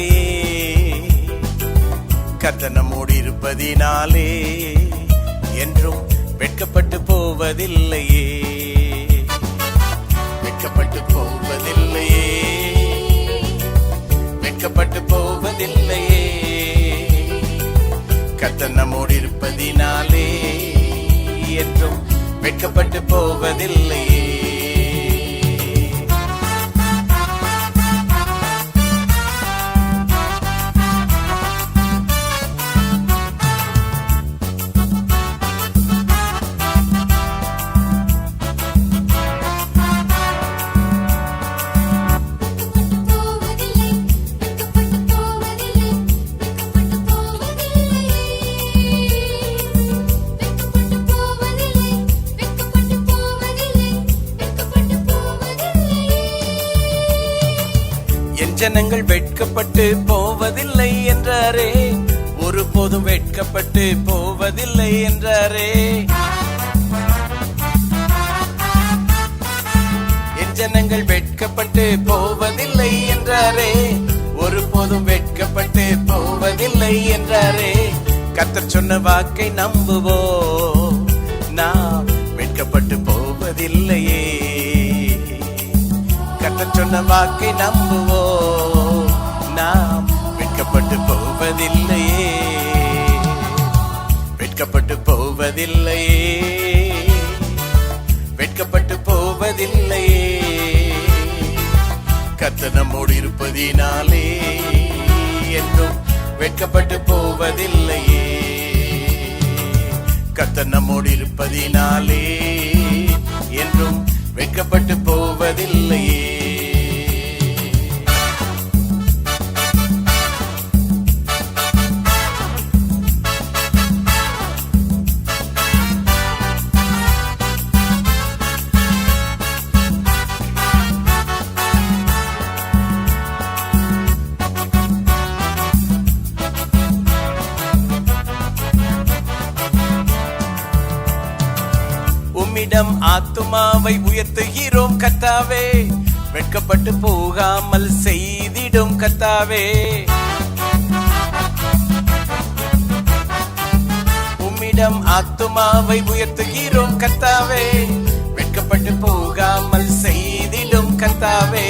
இருப்பதினாலே, கர்த்தர் நம்மோடு இருப்பதினாலே என்றும் வெட்கப்பட்டு போவதில்லையே, வெட்கப்பட்டு போவதில்லையே, வெட்கப்பட்டு போவதில்லையே. கர்த்தர் நம்மோடு இருப்பதினாலே என்றும் வெட்கப்பட்டு போவதில்லையே. ஜனங்கள் வெட்கப்பட்டு போவதில்லை என்றாரே, ஒருபோதும் வெட்கப்பட்டு போவதில்லை என்றாரே. என் ஜனங்கள் வெட்கப்பட்டு போவதில்லை என்றாரே, ஒருபோதும் வெட்கப்பட்டு போவதில்லை என்றாரே. கர்த்தர் சொன்ன வாக்கை நம்புவோம், நாம் வெட்கப்பட்டு போவதில்லையே. கர்த்தர் சொன்ன வாக்கை நம்புவோம், நாம் வெட்கப்பட்டு போவதில்லையே, வெட்கப்பட்டு போவதில்லையே, வெட்கப்பட்டு போவதில்லையே. கர்த்தர் நம்மோடு இருப்பதினாலே என்றும் வெட்கப்பட்டு போவதில்லையே, கர்த்தர் நம்மோடு இருப்பதினாலே என்றும் வெட்கப்பட்டு போவதில்லையே. உம்மிடம் ஆத்துமாவை உயர்த்துகிறோம் கர்த்தாவே, வெட்கப்பட்டு போகாமல் செய்திடும் கர்த்தாவே. உம்மிடம் ஆத்துமாவை உயர்த்துகிறோம் கர்த்தாவே, வெட்கப்பட்டு போகாமல் செய்திடும் கர்த்தாவே.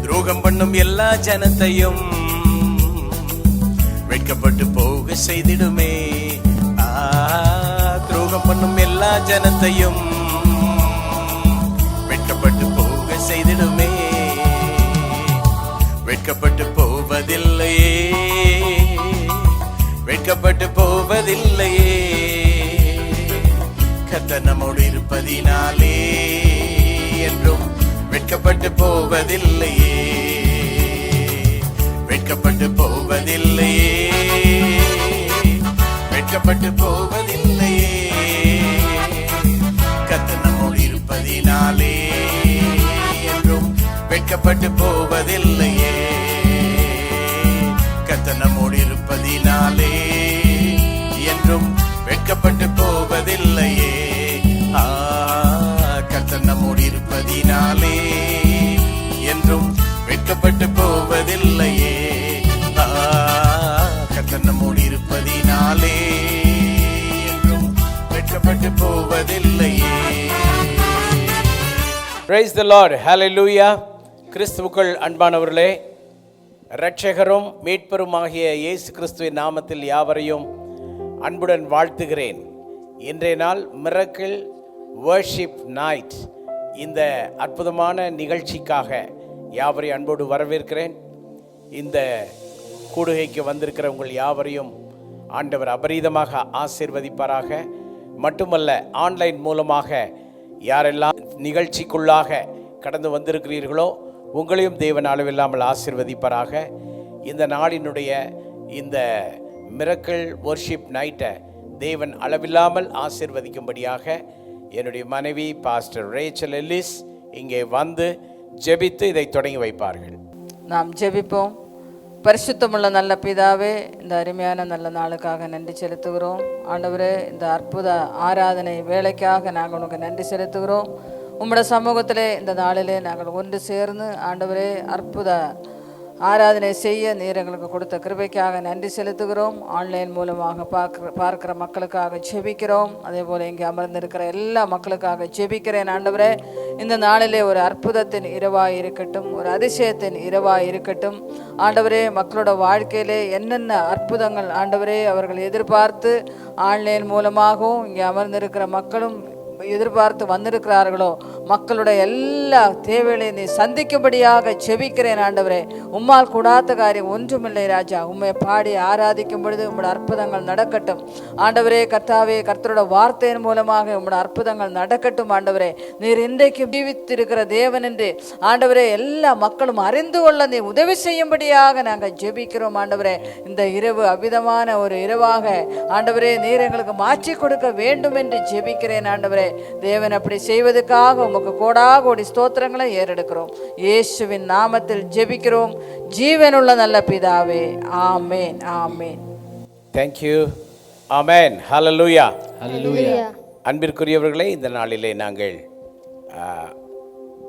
துரோகம் பண்ணும் எல்லா ஜனத்தையும் வெட்கப்பட்டு போக செய்திடுமே, துரோகம் பண்ணும் எல்லா ஜனத்தையும் வெட்கப்பட்டு போக செய்திடுமே. வெட்கப்பட்டு போவதில்லையே, வெட்கப்பட்டு போவதில்லையே. கர்த்தர் நம்மோடு இருப்பதினாலே என்றும் வெட்கப்பட்டு போவதில்லையே, வெட்கப்பட்டு போவதில்லையே, வெட்கப்பட்டு போவதில்லையே. கர்த்தர் நம்மோடு இருப்பதினாலே என்றும் வெட்கப்பட்டு போவதில்லையே, கர்த்தர் நம்மோடு இருப்பதினாலே என்றும் வெட்கப்பட்டு போவதில்லையே. கர்த்தர் நம்மோடு இருப்பதினாலே என்றும் வெட்கப்பட்டு போவதில்லையே, கர்த்தர் நம்மோடு இருப்பதினாலே என்றும் வெட்கப்பட்டு போவதில்லையே. Praise the Lord. Hallelujah. கிறிஸ்துவுக்குள் அன்பானவர்களே, இரட்சகரும் மீட்பருமாகிய இயேசு கிறிஸ்துவின் நாமத்தில் யாவரையும் அன்புடன் வாழ்த்துகிறேன். இன்றைய நாள் மிரக்கிள் வர்ஷிப் நைட், இந்த அற்புதமான நிகழ்ச்சிக்காக யாவரையும் அன்போடு வரவேற்கிறேன். இந்த கூடுகைக்கு வந்திருக்கிற உங்கள் யாவரையும் ஆண்டவர் அபரீதமாக ஆசீர்வதிப்பாராக. மட்டுமல்ல, ஆன்லைன் மூலமாக யாரெல்லாம் நிகழ்ச்சிக்குள்ளாக கடந்து வந்திருக்கிறீர்களோ உங்களையும் தேவன் அளவில்லாமல் ஆசீர்வதிப்பாராக. இந்த நாளினுடைய இந்த மிரக்கிள் வர்ஷிப் நைட்டை தேவன் அளவில்லாமல் ஆசீர்வதிக்கும்படியாக என்னுடைய மனைவி பாஸ்டர் ரேச்சல் எல்லிஸ் இங்கே வந்து ஜெபித்து இதை தொடங்கி வைப்பார்கள். நாம் ஜெபிப்போம். பரிசுத்தமுள்ள நல்ல பிதாவே, இந்த அருமையான நல்ல நாளுக்காக நன்றி செலுத்துகிறோம். ஆண்டவரே, இந்த அற்புத ஆராதனை வேலைக்காக நாங்கள் உனக்கு நன்றி செலுத்துகிறோம். உம்முடைய சமூகத்திலே இந்த நாளிலே நாங்கள் ஒன்று சேர்ந்து ஆண்டவரே அற்புத ஆராதனை செய்ய நீர் எங்களுக்கு கொடுத்த கிருபைக்காக நன்றி செலுத்துகிறோம். ஆன்லைன் மூலமாக பார்க்கிற மக்களுக்காக ஜெபிக்கிறோம். அதே போல் இங்கே அமர்ந்திருக்கிற எல்லா மக்களுக்காக ஜெபிக்கிறேன். ஆண்டவரே, இந்த நாளிலே ஒரு அற்புதத்தின் இரவாக இருக்கட்டும், ஒரு அதிசயத்தின் இரவாக இருக்கட்டும். ஆண்டவரே, மக்களோட வாழ்க்கையிலே என்னென்ன அற்புதங்கள் ஆண்டவரே அவர்கள் எதிர்பார்த்து ஆன்லைன் மூலமாகவும் இங்கே அமர்ந்திருக்கிற மக்களும் எதிர்பார்த்து வந்திருக்கிறார்களோ, மக்களுடைய எல்லா தேவைகளையும் நீ சந்திக்கும்படியாக ஜெபிக்கிறேன். ஆண்டவரே, உம்மால் கூடாத காரியம் ஒன்றுமில்லை ராஜா. உம்மை பாடி ஆராதிக்கும் பொழுது உம்முடைய அற்புதங்கள் நடக்கட்டும். ஆண்டவரே கர்த்தாவே, கர்த்தரோட வார்த்தையின் மூலமாக உம்முடைய அற்புதங்கள் நடக்கட்டும். ஆண்டவரே, நீர் இன்றைக்கு ஜீவித்திருக்கிற தேவன் என்று ஆண்டவரே எல்லா மக்களும் அறிந்து கொள்ள நீ உதவி செய்யும்படியாக நாங்கள் ஜெபிக்கிறோம். ஆண்டவரே, இந்த இரவு அவ்விதமான ஒரு இரவாக ஆண்டவரே நீர் எங்களுக்கு மாற்றி கொடுக்க வேண்டும் என்று ஜெபிக்கிறேன். ஆண்டவரே, தேவன் அப்படி செய்வதற்காக உமக்கு கோடாகோடி ஸ்தோத்திரங்களை ஏறெடுக்கிறோம். இயேசுவின் நாமத்தில் ஜெபிக்கிறோம் ஜீவனுள்ள நல்ல பிதாவே, ஆமேன், ஆமேன். Thank you. Amen. Hallelujah. Hallelujah. அன்பிற்குரியவர்களே, இந்த நாளிலே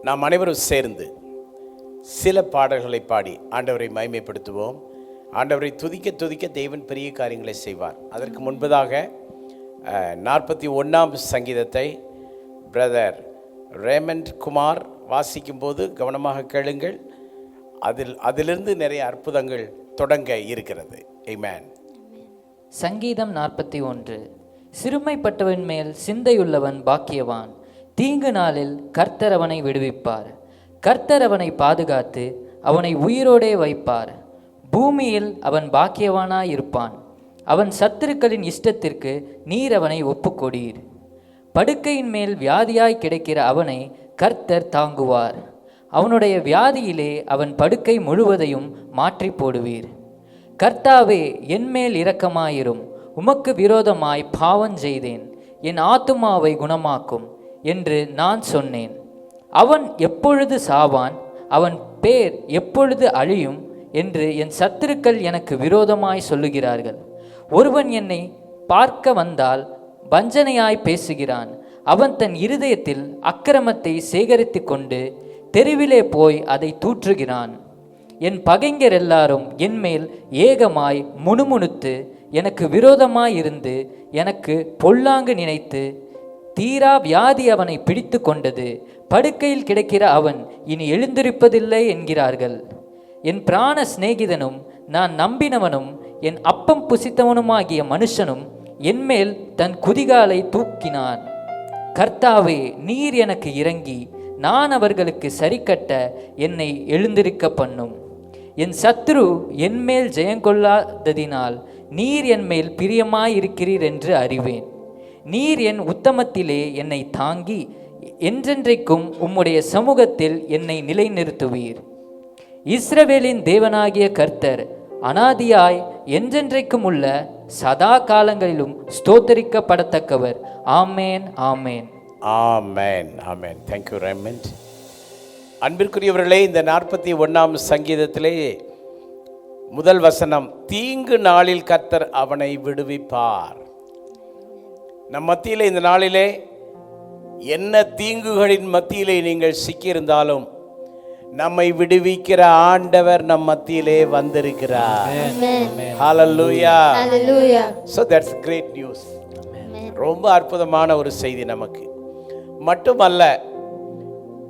நாம் அனைவரும் சேர்ந்து சில பாடல்களை பாடி ஆண்டவரை மகிமைப்படுத்துவோம். ஆண்டவரை துதிக்க துதிக்க தேவன் பெரிய காரியங்களை செய்வார். அதற்கு முன்பதாக 41ஆம் சங்கீதத்தை பிரதர் ரேமண்ட் குமார் வாசிக்கும்போது கவனமாக கேளுங்கள். அதிலிருந்து நிறைய அற்புதங்கள் தொடங்க இருக்கிறது. ஆமென். சங்கீதம் 41. சிறுமைப்பட்டவன் மேல் சிந்தையுள்ளவன் பாக்கியவான். தீங்கு நாளில் கர்த்தர் அவனை விடுவிப்பார். கர்த்தர் அவனை பாதுகாத்து அவனை உயிரோடே வைப்பார். பூமியில் அவன் பாக்கியவானாயிருப்பான். அவன் சத்துருக்களின் இஷ்டத்திற்கு நீர் அவனை ஒப்புக்கொடீர். படுக்கையின் மேல் வியாதியாய் கிடக்கிற அவனை கர்த்தர் தாங்குவார். அவனுடைய வியாதியிலே அவன் படுக்கை முழுவதையும் மாற்றி போடுவீர். கர்த்தாவே, என்மேல் இரக்கமாயிரும். உமக்கு விரோதமாய் பாவம் செய்தேன். என் ஆத்துமாவை குணமாக்கும் என்று நான் சொன்னேன். அவன் எப்பொழுது சாவான்? அவன் பேர் எப்பொழுது அழியும் என்று என் சத்துருக்கள் எனக்கு விரோதமாய் சொல்லுகிறார்கள். ஒருவன் என்னை பார்க்க வந்தால் வஞ்சனையாய் பேசுகிறான். அவன் தன் இருதயத்தில் அக்கிரமத்தை சேகரித்து கொண்டு தெருவிலே போய் அதை தூற்றுகிறான். என் பகைஞர் எல்லாரும் என்மேல் ஏகமாய் முணுமுணுத்து எனக்கு விரோதமாயிருந்து எனக்கு பொல்லாங்கு நினைத்து தீரா வியாதி அவனை பிடித்து கொண்டது. படுக்கையில் கிடக்கிற அவன் இனி எழுந்திருப்பதில்லை என்கிறார்கள். என் பிராண சிநேகிதனும் நான் நம்பினவனும் என் அப்பம் புசித்தவனுமாகிய மனுஷனும் என்மேல் தன் குதிகாலை தூக்கினான். கர்த்தாவே, நீர் எனக்கு இறங்கி நான் அவர்களுக்கு சரிக்கட்ட என்னை எழுந்திருக்க பண்ணும். என் சத்துரு என்மேல் ஜெயங்கொள்ளாததினால் நீர் என்மேல் பிரியமாயிருக்கிறீர் என்று அறிவேன். நீர் என் உத்தமத்திலே என்னை தாங்கி என்றென்றைக்கும் உம்முடைய சமூகத்தில் என்னை நிலைநிறுத்துவீர். இஸ்ரவேலின் தேவனாகிய கர்த்தர் அனாதியாய் என்றென்றைக்கும் உள்ள சதா காலங்களிலும் ஸ்தோத்தரிக்கப்படத்தக்கவர். ஆமேன், ஆமேன், ஆமேன், ஆமேன். Thank you Raymond. அன்பிற்குரியவர்களே, இந்த 41ஆம் சங்கீதத்திலே முதல் வசனம், தீங்கு நாளில் கர்த்தர் அவனை விடுவிப்பார். நம் மத்தியிலே இந்த நாளிலே என்ன தீங்குகளின் மத்தியிலே நீங்கள் சிக்கியிருந்தாலும் நம்மை விடுவிக்கிற ஆண்டவர் நம் மத்தியிலே வந்திருக்கிறார். ஹல்லேலூயா. So that's great news. ரொம்ப அற்புதமான ஒரு செய்தி நமக்கு. மட்டுமல்ல,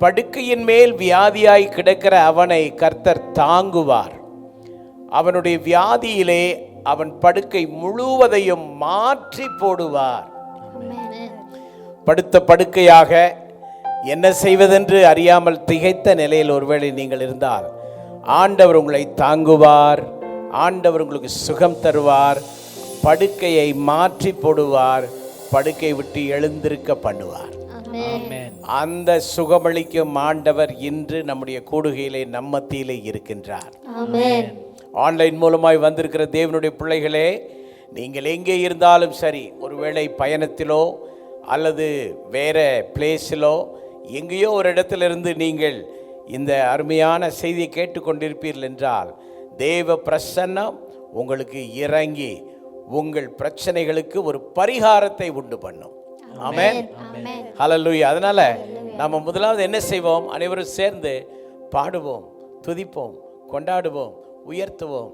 படுக்கையின் மேல் வியாதியாய் கிடக்கிற அவனை கர்த்தர் தாங்குவார். அவனுடைய வியாதியிலே அவன் படுக்கை முழுவதையும் மாற்றி போடுவார். படுத்த படுக்கையாக என்ன செய்வதென்று அறியாமல் திகைத்த நிலையில் ஒருவேளை நீங்கள் இருந்தால், ஆண்டவர் உங்களை தாங்குவார். ஆண்டவர் உங்களுக்கு சுகம் தருவார். படுக்கையை மாற்றி போடுவார். படுக்கை விட்டு எழுந்திருக்க பண்ணுவார். அந்த சுகமளிக்கும் ஆண்டவர் இன்று நம்முடைய கூடுகையிலே நம்மத்திலே இருக்கின்றார். ஆன்லைன் மூலமாய் வந்திருக்கிற தேவனுடைய பிள்ளைகளே, நீங்கள் எங்கே இருந்தாலும் சரி, ஒருவேளை பயணத்திலோ அல்லது வேற பிளேஸிலோ எங்கேயோ ஒரு இடத்திலிருந்து நீங்கள் இந்த அருமையான செய்தியை கேட்டுக்கொண்டிருப்பீர்கள் என்றால், தேவ பிரசன்னம் உங்களுக்கு இறங்கி உங்கள் பிரச்சனைகளுக்கு ஒரு பரிகாரத்தை உண்டு பண்ணும். ஆமென், ஹல்லேலூயா. அதனால நம்ம முதலாவது என்ன செய்வோம்? அனைவரும் சேர்ந்து பாடுவோம், துதிப்போம், கொண்டாடுவோம், உயர்த்துவோம்.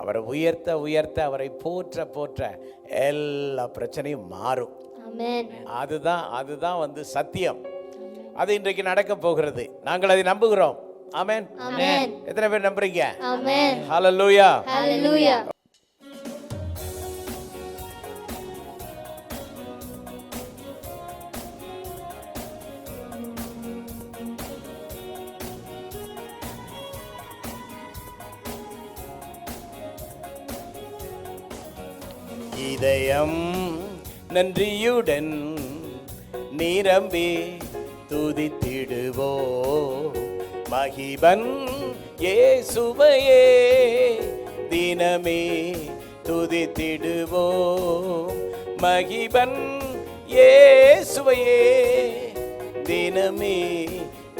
அவரை உயர்த்த உயர்த்த, அவரை போற்ற போற்ற எல்லா பிரச்சனையும் மாறும். அதுதான் சத்தியம். அது இன்றைக்கு நடக்க போகிறது. நாங்கள் அதை நம்புகிறோம். ஆமென். எத்தனை பேர் நம்புறீங்க? ஹல்லேலூயா. இதயம் நன்றியுடன் நிரம்பி துதித்திடுவோ, மகிபன் இயேசுவையே தினமே துதித்திடுவோ, மகிபன் இயேசுவையே தினமே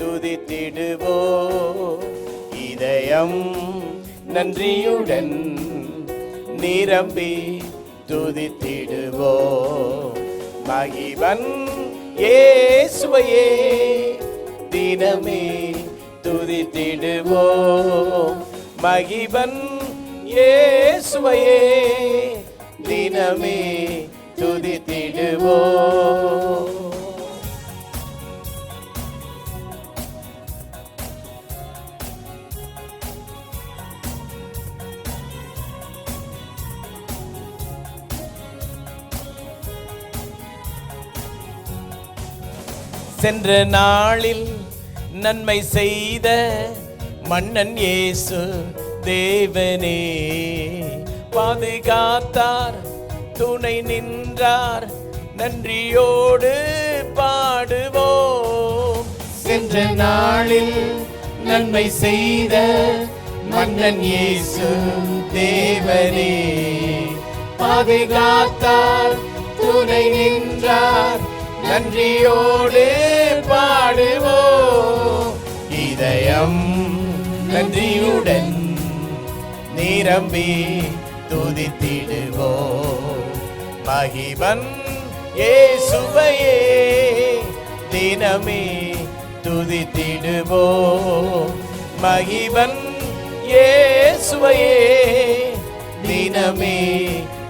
துதித்திடுவோ. இதயம் நன்றியுடன் நிரம்பி துதித்திடுவோ, மகிபன் இயேசுவையே தினமே துதித்திடுவோ, மகிபன் இயேசுவையே தினமே துதித்திடுவோ. சென்ற நாளில் நன்மை செய்த மன்னன் இயேசு தேவனே, பாதுகாத்தார், துணை நின்றார், நன்றியோடு பாடுவோம். சென்ற நாளில் நன்மை செய்த மன்னன் இயேசு தேவனே, பாதுகாத்தார், துணை நின்றார், நன்றியோடு பாடுவோம். இதயம் நன்றியுடன் நிரம்பி துதித்திடுவோ, மகிபன் இயேசுவையே தினமே துதித்திடுவோ, மகிபன் இயேசுவையே தினமே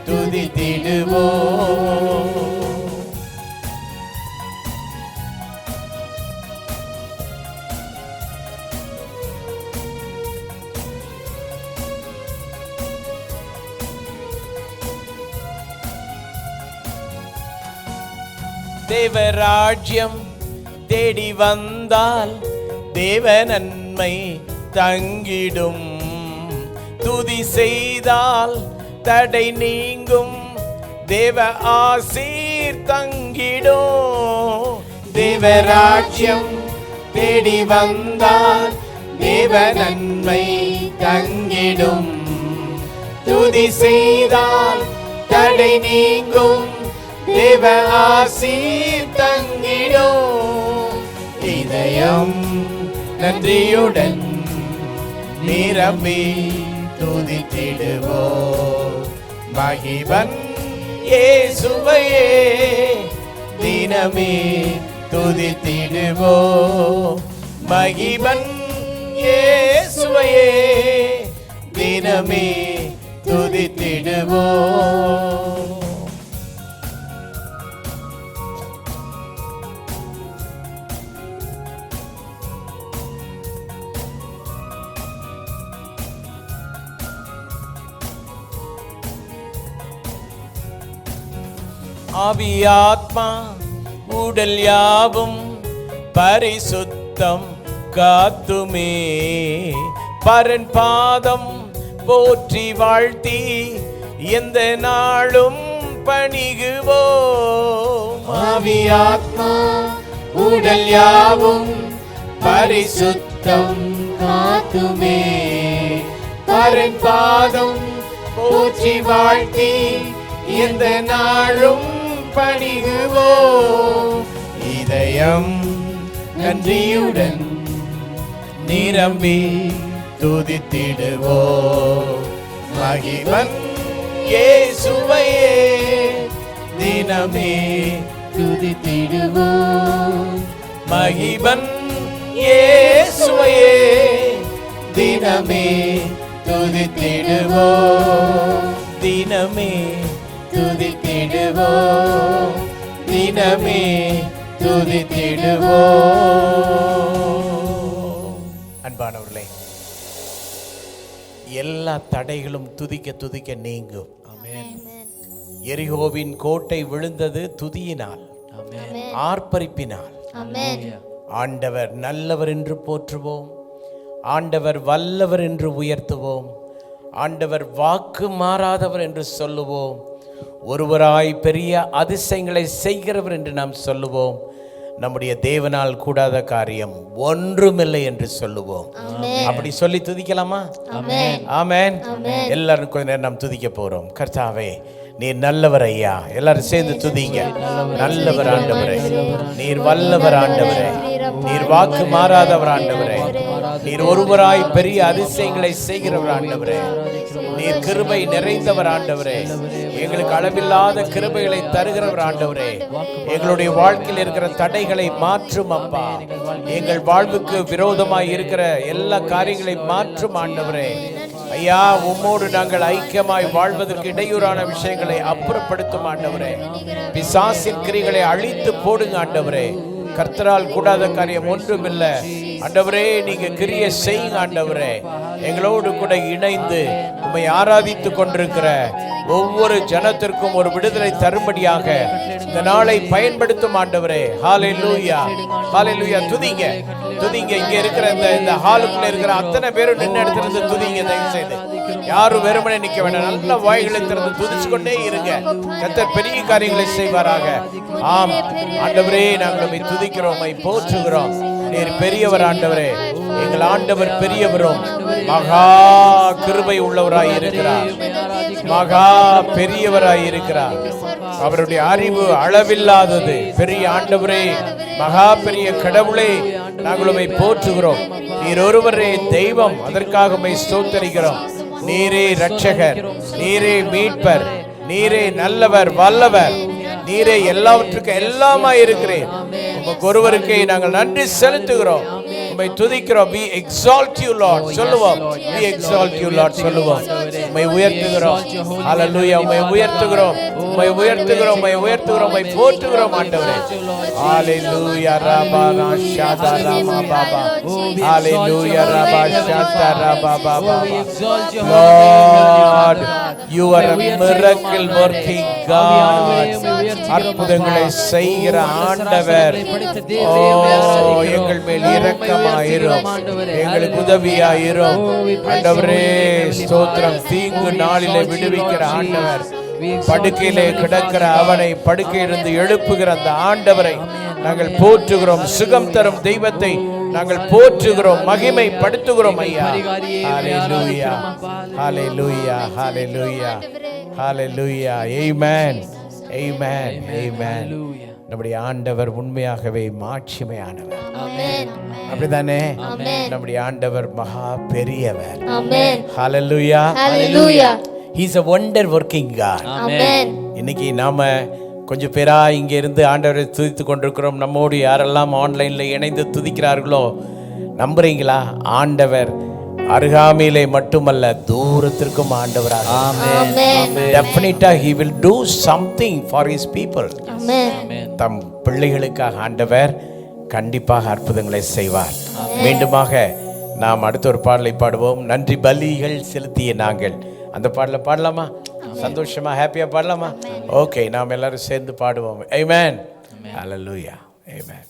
துதித்திடுவோ. தேவராஜ்யம் தேடி வந்தால் தேவ நன்மை தங்கிடும், துதி செய்தால் தடை நீங்கும், தேவ ஆசீர் தங்கிடும். தேவராஜ்யம் தேடி வந்தால் தேவ நன்மை தங்கிடும், துதி செய்தால் தடை நீங்கும், தேவ ஆசீர் தங்கிடும். இதயம் நன்றியுடன் நிரம்பி துதித்திடுவோ, மகிபன் இயேசுவையே தினமே துதித்திடுவோ, மகிபன் இயேசுவையே தினமே துதித்திடுவோ. ஆவியாத்மா உடல் யாவும் பரிசுத்தம் காத்துமே, பரன் பாதம் போற்றி வாழ்த்தி எந்த நாளும் பணிகுவோம். ஆவியாத்மா உடல் யாவும் பரிசுத்தம் காத்துமே, பரன் பாதம் போற்றி வாழ்த்தி எந்த நாளும் பணிகுவோம். இதயம் நன்றியுடன் நிரம்பி துதித்திடுவோ, மகிபன் இயேசுவையே தினமே துதித்திடுவோ, மகிபன் இயேசுவையே தினமே துதித்திடுவோம், தினமே துதித்திடுவோம், தினமே துதித்திடுவோம். அன்பானவர்களே, எல்லா தடைகளும் துதிக்க துதிக்க நீங்கும். எரிகோவின் கோட்டை விழுந்தது துதியினால், ஆர்ப்பரிப்பினால். ஆண்டவர் நல்லவர் என்று போற்றுவோம், ஆண்டவர் வல்லவர் என்று உயர்த்துவோம், ஆண்டவர் வாக்கு மாறாதவர் என்று சொல்லுவோம், ஒருவராய் பெரிய அதிசயங்களை செய்கிறவர் என்று நாம் சொல்லுவோம். நம்முடைய தேவனால் கூடாத காரியம் ஒன்றுமில்லை என்று சொல்லுவோம். அப்படி சொல்லி துதிக்கலாமா? ஆமென். எல்லாரும் கொஞ்ச நேரம் நாம் துதிக்க போறோம். கர்த்தாவே, நீர் நல்லவர் ஐயா. எல்லாரும் சேர்ந்து துதிங்க. நல்லவர் ஆண்டவரே, நீர் வல்லவர் ஆண்டவரே, நீர் வாக்கு மாறாதவர் ஆண்டவரே, நீர் ஒருவராய் பெரிய அதிசயங்களை செய்கிறவர் ஆண்டவரே, நீர் கிருபை நிறைந்தவர் ஆண்டவரே, எங்களுக்கு அளவில்லாத கிருபைகளை தருகிறவர் ஆண்டவரே, எங்களுடைய வாழ்க்கையில் இருக்கிற தடைகளை மாற்றும் அப்பா, எங்கள் வாழ்வுக்கு விரோதமாய் இருக்கிற எல்லா காரியங்களை மாற்றும் ஆண்டவரே. ஐயா, உம்மோடு நாங்கள் ஐக்கியமாய் வாழ்வதற்கு இடையூறான விஷயங்களை அப்புறப்படுத்தும் ஆண்டவரே. பிசாசின் கிரிகளை அழித்து போடுங்க ஆண்டவரே. கர்த்தரால் கூடாத காரியம் ஒன்றுமில்லை ஆண்டவரே. நீங்க கிரியை செய்யுங்க ஆண்டவரே. எங்களோடு கூட இணைந்து உம்மை ஆராதித்துக் கொண்டிருக்கிற ஒவ்வொரு ஜனத்திற்கும் ஒரு விடுதலை தரும்படியாக இந்த நாளை பயன்படுத்தும் ஆண்டவரே. ஹல்லேலூயா, ஹல்லேலூயா. துதிங்க, துதிங்க. இங்க இருக்கிற இந்த ஹாலுக்குள்ள இருக்கிற அத்தனை பேரும் நின்று இடத்துல துதிங்க. தயவு செய்து யாரும் வெறுமனே நிக்க வேண்டாம். நல்ல வாய்களை திறந்து துதிச்சு கொண்டே இருங்க. கர்த்தர் பெரிய காரியங்களை செய்வாராக. ஆம் ஆண்டவரே, நாங்கள் உம்மை துதிக்கிறோம், உம்மை போற்றுகிறோம். நீர் பெரியவர் ஆண்டவரே. எங்கள் ஆண்டவர் பெரியவரும் மகா கிருபை உள்ளவராய் இருக்கிறார், மகா பெரியவராய் இருக்கிறார். அவருடைய அறிவு அளவில்லாதது. பெரிய ஆண்டவரே, மகா பெரிய கடவுளே, நாங்கள் உம்மை போற்றுகிறோம். நீர் ஒருவரே தெய்வம், அதற்காக உம்மை ஸ்தோத்திரிக்கிறோம். நீரே இரட்சகர், நீரே மீட்பர், நீரே நல்லவர், வல்லவர், நீரே எல்லாவற்றுக்கும் எல்லாமாய் இருக்கிறேன். உமக்கு ஒருவருக்கே நாங்கள் நன்றி செலுத்துகிறோம், உம்மை துதிக்கிறோம். We exalt you Lord சொல்லுவோம். We exalt you Lord சொல்லுவோம். உம்மை உயர்த்துகிறோம். ஹல்லேலூயா. உம்மை உயர்த்துகிறோம், உம்மை உயர்த்துகிறோம், உம்மை உயர்த்துகிறோம், உம்மை போற்றுகிறோம் ஆண்டவரே. ஹல்லேலூயா. ரபா ஷாதா ராமா பாபா. ஹல்லேலூயா. ரபா ஷாதா Rafah Baba. Lord, you are a miracle working God. அற்புதங்களை செய்கிற ஆண்டவர். எங்கள் மேல் இரக்கமாயிரும், எங்களுக்கு உதவியாயிரும் ஆண்டவரே. ஸ்தோத்திரம். தீங்கு நாளிலே விடுவிக்கிற ஆண்டவர், படுக்கையிலே கிடக்கிற அவனை படுக்கையிலிருந்து எழுப்புகிற அந்த ஆண்டவரை நாங்கள் போற்றுகிறோம். சுகம் தரும் தெய்வத்தை நாங்கள் போற்றுகிறோம், மகிமைப்படுத்துகிறோம் ஐயா. ஹல்லேலூயா, ஹல்லேலூயா, ஹல்லேலூயா, ஹல்லேலூயா. ஆமென், ஆமென், ஆமென். நம்முடைய ஆண்டவர் உண்மையாகவே மாட்சிமையானவர். அப்படிதானே? நம்முடைய ஆண்டவர் மகா பெரியவர். ஹல்லேலூயா, ஹல்லேலூயா. He is a wonder working God. இன்னைக்கு நாம கொஞ்சம் பேரா இங்க இருந்து ஆண்டவரை துதித்து கொண்டிருக்கிறோம். நம்மோடு யாரெல்லாம் ஆன்லைன்ல இணைந்து துதிக்கிறார்களோ, நம்புறீங்களா? ஆண்டவர் அருகாமையிலே மட்டுமல்ல, தூரத்திற்கும் ஆண்டவராக. டெஃபினட்டா he will do something for his people. தம் பிள்ளைகளுக்காக ஆண்டவர் கண்டிப்பாக அற்புதங்களை செய்வார். மீண்டுமாக நாம் அடுத்த ஒரு பாடலை பாடுவோம். நன்றி பலிகள் செலுத்திய நாங்கள். அந்த பாடலை பாடலாமா? சந்தோஷமா, ஹாப்பியா பாடலாமா? ஓகே, நாம் எல்லாரும் சேர்ந்து பாடுவோம். ஆமென், ஹல்லேலூயா, ஆமென்.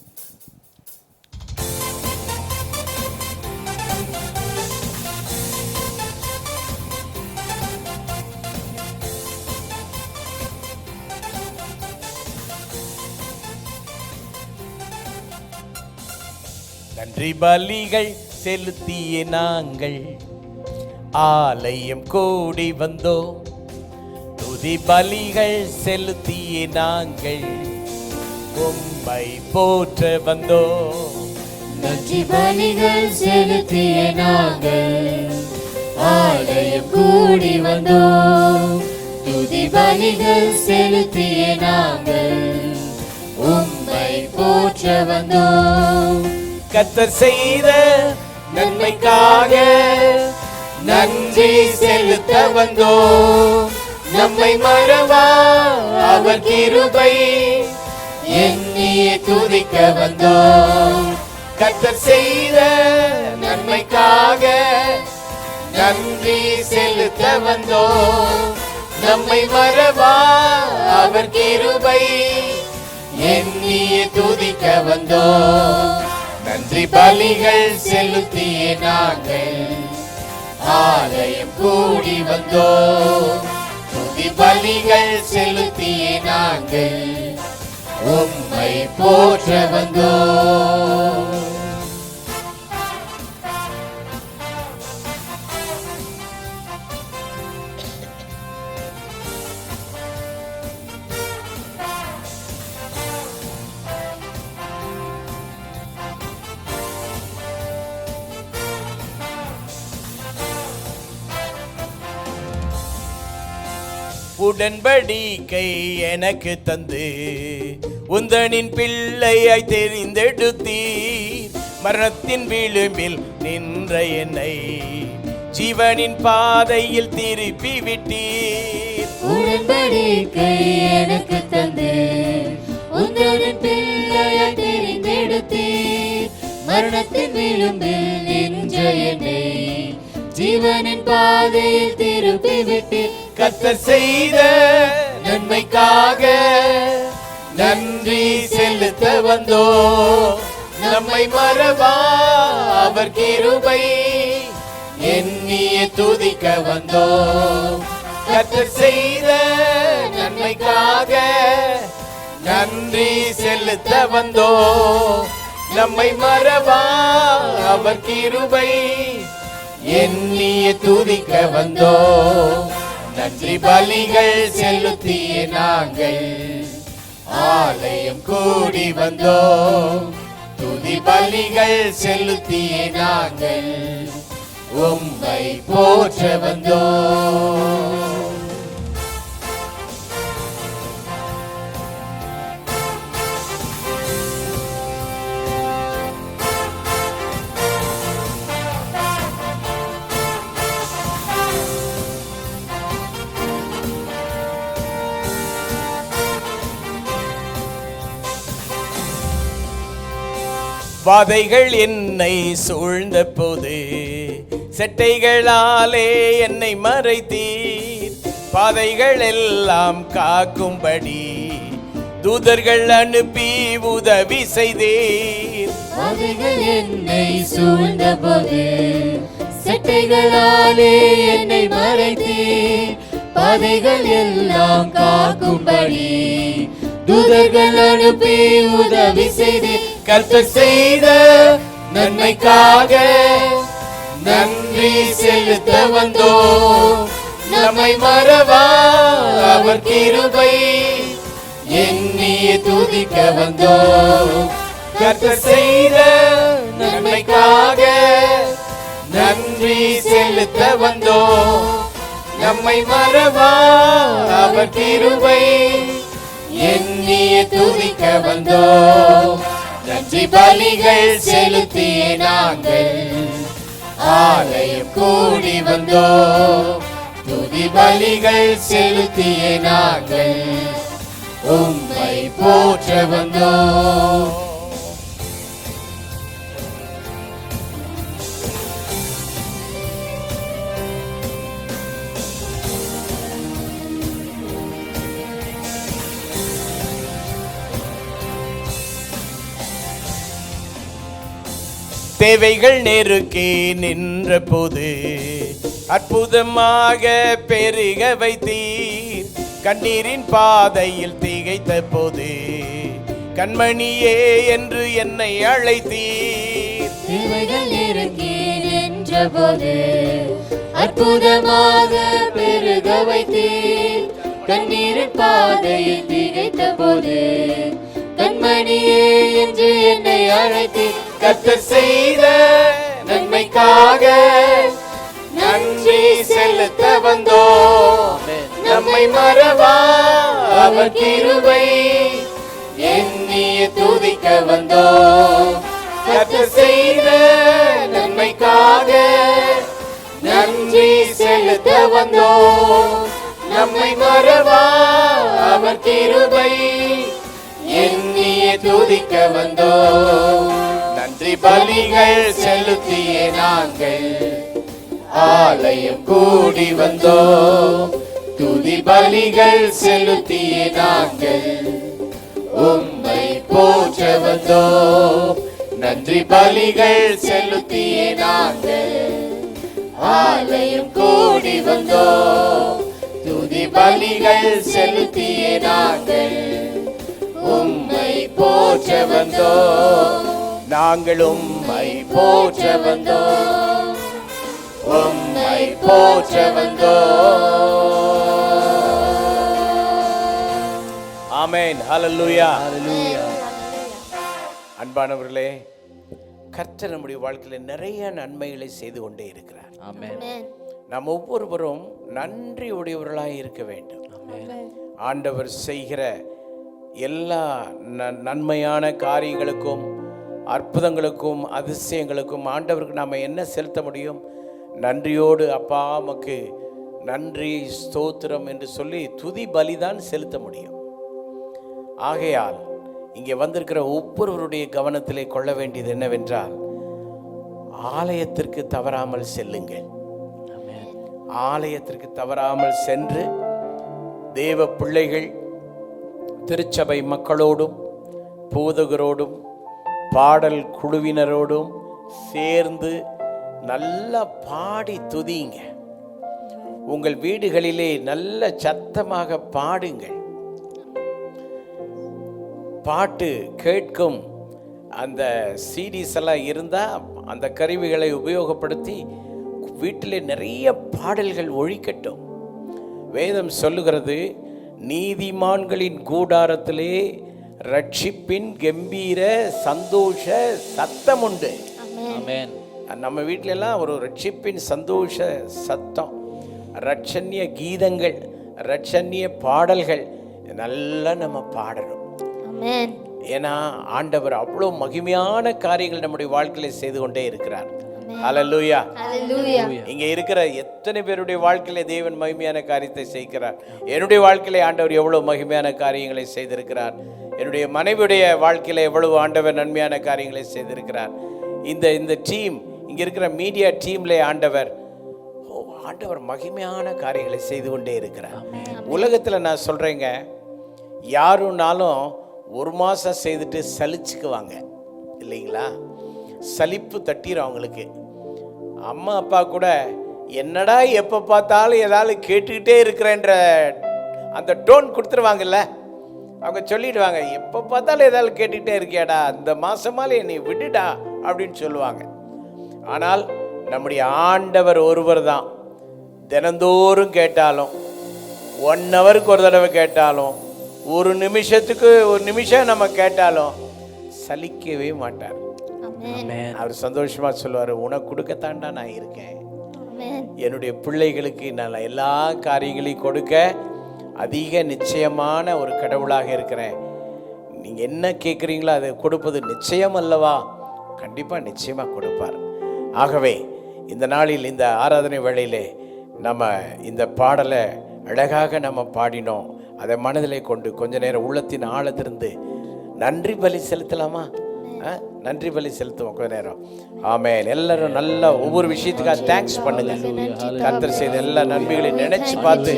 நன்றி பலிகள் செலுத்திய நாங்கள் ஆலயம் கூடி வந்தோம். துதி பலிகள் செலுத்திய நாங்கள் உம்மை போற்ற வந்தோம். நன்றி பலிகள் செலுத்திய நாங்கள் ஆலயம் கூடி வந்தோம். துதி பலிகள் செலுத்திய நாங்கள் உம்மை போற்ற வந்தோம். கர்த்தர் செய்த நன்மைக்காக நன்றி செலுத்த வந்தோம். நம்மை மறவா அவர் கிருபை எண்ணியே துதிக்க வந்தோம். கர்த்தர் செய்த நன்மைக்காக நன்றி செலுத்த வந்தோம். நம்மை மறவா அவர் கிருபை எண்ணியே துதிக்க வந்தோம். நன்றி பலிகள் செலுத்தியே நாங்கள் ஆலயம் கூடி வந்தோம். துதி பலிகள் செலுத்தியே நாங்கள் உம்மை போற்ற வந்தோம். உடன்படிக்கை எனக்கு தந்து உந்தனின் பிள்ளையாய் தெரிந்தெடுத்தீர். மரணத்தின் விளிம்பில் நின்ற என்னை ஜீவனின் பாதையில் திருப்பி விட்டீர். உடன்படிக்கை எனக்கு தந்து உந்தனின் பிள்ளையாய் தெரிந்தெடுத்தீர். மரணத்தின் விளிம்பில் நின்ற என்னை ஜீவனின் பாதையில் திருப்பி விட்டீர். கர்த்தர் செய்த நன்மைக்காக நன்றி செலுத்த வந்தோம். நம்மை மறவா அவர் கிருபை எண்ணியே துதிக்க வந்தோம். கர்த்தர் செய்த நன்மைக்காக நன்றி செலுத்த வந்தோம். நம்மை மறவா அவர் கிருபை எண்ணியே துதிக்க வந்தோம். நன்றி பலிகள் செலுத்தியே நாங்கள் ஆலயம் கூடி வந்தோம். துதி பலிகள் செலுத்தியே நாங்கள் உம்மை போற்ற வந்தோம். வாதைகள் என்னை சூழ்ந்த போது செட்டைகளாலே என்னை மறைத்தீர். பாதைகள் எல்லாம் காக்கும்படி தூதர்கள் அனுப்பி உதவி செய்தீர். வாதைகள் என்னை சூழ்ந்த போது செட்டைகளாலே என்னை மறைத்தீர். பாதைகள் எல்லாம் காக்கும்படி தூதர்கள் அனுப்பி உதவி செய்தீர். கர்த்தர் செய்த நன்மைக்காக நன்றி செலுத்த வந்தோம். நம்மை மறவா அவர் கிருபை எண்ணியே துதிக்க வந்தோம். கர்த்தர் செய்த நன்மைக்காக நன்றி செலுத்த வந்தோம். நம்மை மறவா அவர் கிருபை எண்ணியே துதிக்க வந்தோம். நன்றி பலிகள் செலுத்தியே நாங்கள் ஆலயம் கூடி வந்தோம். துதி பலிகள் செலுத்தியே நாங்கள் உம்மை போற்ற வந்தோம். தேவைகள் நெருக்கி நின்ற போது அற்புதமாக பெருக வைத்தீர். கண்ணீரின் பாதையில் திகைத்த போது கண்மணியே என்று என்னை அழைத்தீர். தேவைகள் நெருங்கி நின்ற போது அற்புதமாக பெருக வைத்தீர். கண்ணீரின் பாதையில் திகைத்த போது கண்மணியே என்று என்னை அழைத்தீர். கர்த்தர் செய்த நன்மைக்காக நன்றி செலுத்த வந்தோம். நம்மை மறவா அவர் கிருபை எண்ணியே துதிக்க வந்தோம். கர்த்தர் செய்த நன்மைக்காக செலுத்த வந்தோம். நம்மை மறவா அவர் கிருபை எண்ணியே துதிக்க வந்தோம். நன்றி பலிகள் செலுத்தியே நாங்கள் ஆலயம் கூடி வந்தோம். துதி பலிகள் செலுத்தியே நாங்கள் உம்மை போற்ற வந்தோம். நன்றி பலிகள் செலுத்தியே நாங்கள் ஆலயம் கூடி வந்தோம். துதி பலிகள் செலுத்தியே நாங்கள் உம்மை போற்ற வந்தோம். நாங்கள் உம்மை போற்ற வந்தோம். உம்மை போற்ற வந்தோம். ஆமென். ஹல்லேலூயா. அன்பானவர்களே, கர்த்தர் நம்முடைய வாழ்க்கையில நிறைய நன்மைகளை செய்து கொண்டே இருக்கிறார். நாம் ஒவ்வொருவரும் நன்றி உடையவர்களாய் இருக்க வேண்டும். ஆண்டவர் செய்கிற எல்லா நன்மையான காரியங்களுக்கும் அற்புதங்களுக்கும் அதிசயங்களுக்கும் ஆண்டவருக்கு நாம் என்ன செலுத்த முடியும்? நன்றியோடு அப்பா உமக்கு நன்றி ஸ்தோத்திரம் என்று சொல்லி துதி பலிதான் செலுத்த முடியும். ஆகையால் இங்கே வந்திருக்கிற ஒவ்வொருவருடைய கவனத்திலே கொள்ள வேண்டியது என்னவென்றால், ஆலயத்திற்கு தவறாமல் செல்லுங்கள். ஆலயத்திற்கு தவறாமல் சென்று தேவ பிள்ளைகள் திருச்சபை மக்களோடும் போதகரோடும் பாடல் குழுவினரோடும் சேர்ந்து நல்லா பாடி துதிங்க. உங்கள் வீடுகளிலே நல்ல சத்தமாக பாடுங்கள். பாட்டு கேட்கும் அந்த சிடிஸ் எல்லாம் இருந்தால் அந்த கருவிகளை உபயோகப்படுத்தி வீட்டிலே நிறைய பாடல்கள் ஒழிக்கட்டும். வேதம் சொல்லுகிறது, நீதிமான்களின் கூடாரத்திலே ரட்சிப்பின் கம்பீர சந்தோஷ சத்தம் உண்டு. நம்ம வீட்டில எல்லாம் ஒரு ரட்சிப்பின் சந்தோஷ சத்தம், ரட்சண்ய கீதங்கள், ரட்சண்ய பாடல்கள் நல்லா நம்ம பாடணும். ஏன்னா ஆண்டவர் அவ்வளோ மகிமையான காரியங்கள் நம்முடைய வாழ்க்கையில செய்து கொண்டே இருக்கிறார். ஹல்லேலூயா. இங்க இருக்கிற எத்தனை பேருடைய வாழ்க்கையில தேவன் மகிமையான காரியத்தை செய்கிறார். என்னுடைய வாழ்க்கையில ஆண்டவர் எவ்வளவு மகிமையான காரியங்களை செய்திருக்கிறார். என்னுடைய மனைவியுடைய வாழ்க்கையில எவ்வளவு ஆண்டவர் நன்மையான காரியங்களை செய்திருக்கிறார். இந்த டீம், இங்க இருக்கிற மீடியா டீம்ல ஆண்டவர் மகிமையான காரியங்களை செய்து கொண்டே இருக்கிறார். உலகத்துல நான் சொல்றேங்க, யாருனாலும் ஒரு மாதம் செய்துட்டு சலிச்சுக்குவாங்க இல்லைங்களா? சலிப்பு தட்டிடும் அவங்களுக்கு. அம்மா அப்பா கூட என்னடா எப்போ பார்த்தாலும் ஏதாவது கேட்டுக்கிட்டே இருக்கிறேன்ற அந்த டோன் கொடுத்துருவாங்கல்ல. அவங்க சொல்லிடுவாங்க, எப்போ பார்த்தாலும் ஏதாவது கேட்டுக்கிட்டே இருக்கியாடா, அந்த மாதமாலே நீ விடுடா அப்படின்னு சொல்லுவாங்க. ஆனால் நம்முடைய ஆண்டவர் ஒருவர் தான். தினந்தோறும் கேட்டாலும், 1 ஹவருக்கு ஒரு தடவை கேட்டாலும், ஒரு நிமிஷத்துக்கு ஒரு நிமிஷம் நம்ம கேட்டாலும் சலிக்கவே மாட்டார். அவர் சந்தோஷமா சொல்லுவார், உனக்கு கொடுக்கத்தாண்டா நான் இருக்கேன். என்னுடைய பிள்ளைகளுக்கு நான் எல்லா காரியங்களையும் கொடுக்க அதிக நிச்சயமான ஒரு கடவுளாக இருக்கிறேன். நீங்க என்ன கேட்குறீங்களோ அதை கொடுப்பது நிச்சயம் அல்லவா? கண்டிப்பா நிச்சயமா கொடுப்பார். ஆகவே இந்த நாளில் இந்த ஆராதனை வேளையிலே நம்ம இந்த பாடலை அழகாக நம்ம பாடினோம். அதை மனதிலே கொண்டு கொஞ்ச நேரம் உள்ளத்தின் ஆழத்திலிருந்து நன்றி பலி செலுத்தலாமா? நன்றி பலி செலுத்துவோம் கொஞ்ச நேரம். ஆமென். எல்லாரும் நல்லா ஒவ்வொரு விஷயத்துக்காக தேங்க்ஸ் பண்ணுங்க. கர்த்தர் செய்த எல்லா நன்மைகளையும் நினைச்சு பார்த்து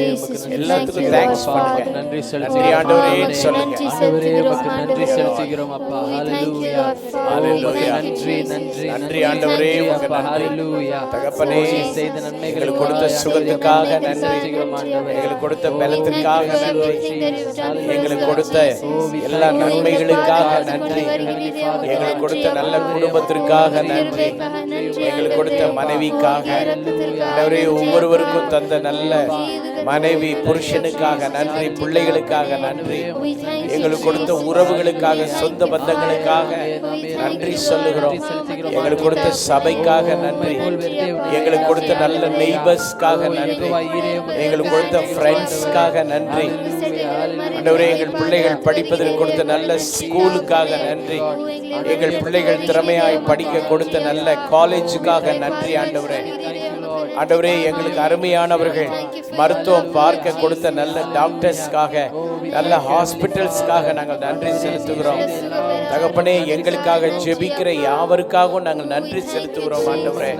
எல்லாத்துக்கும் தேங்க்ஸ் பண்ணுங்க. நன்றி ஆண்டவரே சொல்லுங்க. ஆண்டவரே உமக்கு நன்றி செலுத்துகிறோம் அப்பா. ஹல்லேலூயா. ஹல்லேலூயா. நன்றி நன்றி நன்றி ஆண்டவரே உமக்கு ஹல்லேலூயா. தகப்பனே செய்த நன்மைகள் எங்களுக்கு கொடுத்த சுகத்துக்காக நன்றி. எங்களுக்கு கொடுத்த பலத்துக்காக நன்றி. எங்களுக்கு கொடுத்த எல்லா நன்மைகளுக்காக நன்றி. எங்களுக்கு கொடுத்த நல்ல குடும்பத்திற்காக நன்றி. எங்களுக்கு கொடுத்த மனைவிக்காக, ஒவ்வொருவருக்கும் தந்த நல்ல மனைவி புருஷனுக்காக நன்றி. பிள்ளைகளுக்காக நன்றி. எங்களுக்கு கொடுத்த உறவுகளுக்காக, சொந்த பந்தங்களுக்காக நன்றி சொல்லுகிறோம். எங்களுக்கு கொடுத்த சபைக்காக நன்றி. எங்களுக்கு கொடுத்த நல்ல நெய்பர்ஸ்க்காக நன்றி. எங்களுக்கு கொடுத்த ஃப்ரெண்ட்ஸ்க்காக நன்றி. ஆண்டவரே, எங்கள் பிள்ளைகள் படிப்பதற்கு கொடுத்த நல்ல ஸ்கூலுக்காக நன்றி. எங்கள் பிள்ளைகள் திறமையாய் படிக்க கொடுத்த நல்ல காலேஜுக்காக நன்றி. ஆண்டவரே, ஆண்டவரே எங்களுக்கு அருமையானவர்கள் மருத்துவம் பார்க்க கொடுத்த நல்ல டாக்டர்ஸ்க்காக, நல்ல ஹாஸ்பிட்டல்ஸ்க்காக நாங்கள் நன்றி செலுத்துகிறோம். தகப்பனே, எங்களுக்காக ஜெபிக்கிற யாவருக்காகவும் நாங்கள் நன்றி செலுத்துகிறோம். ஆண்டவரே,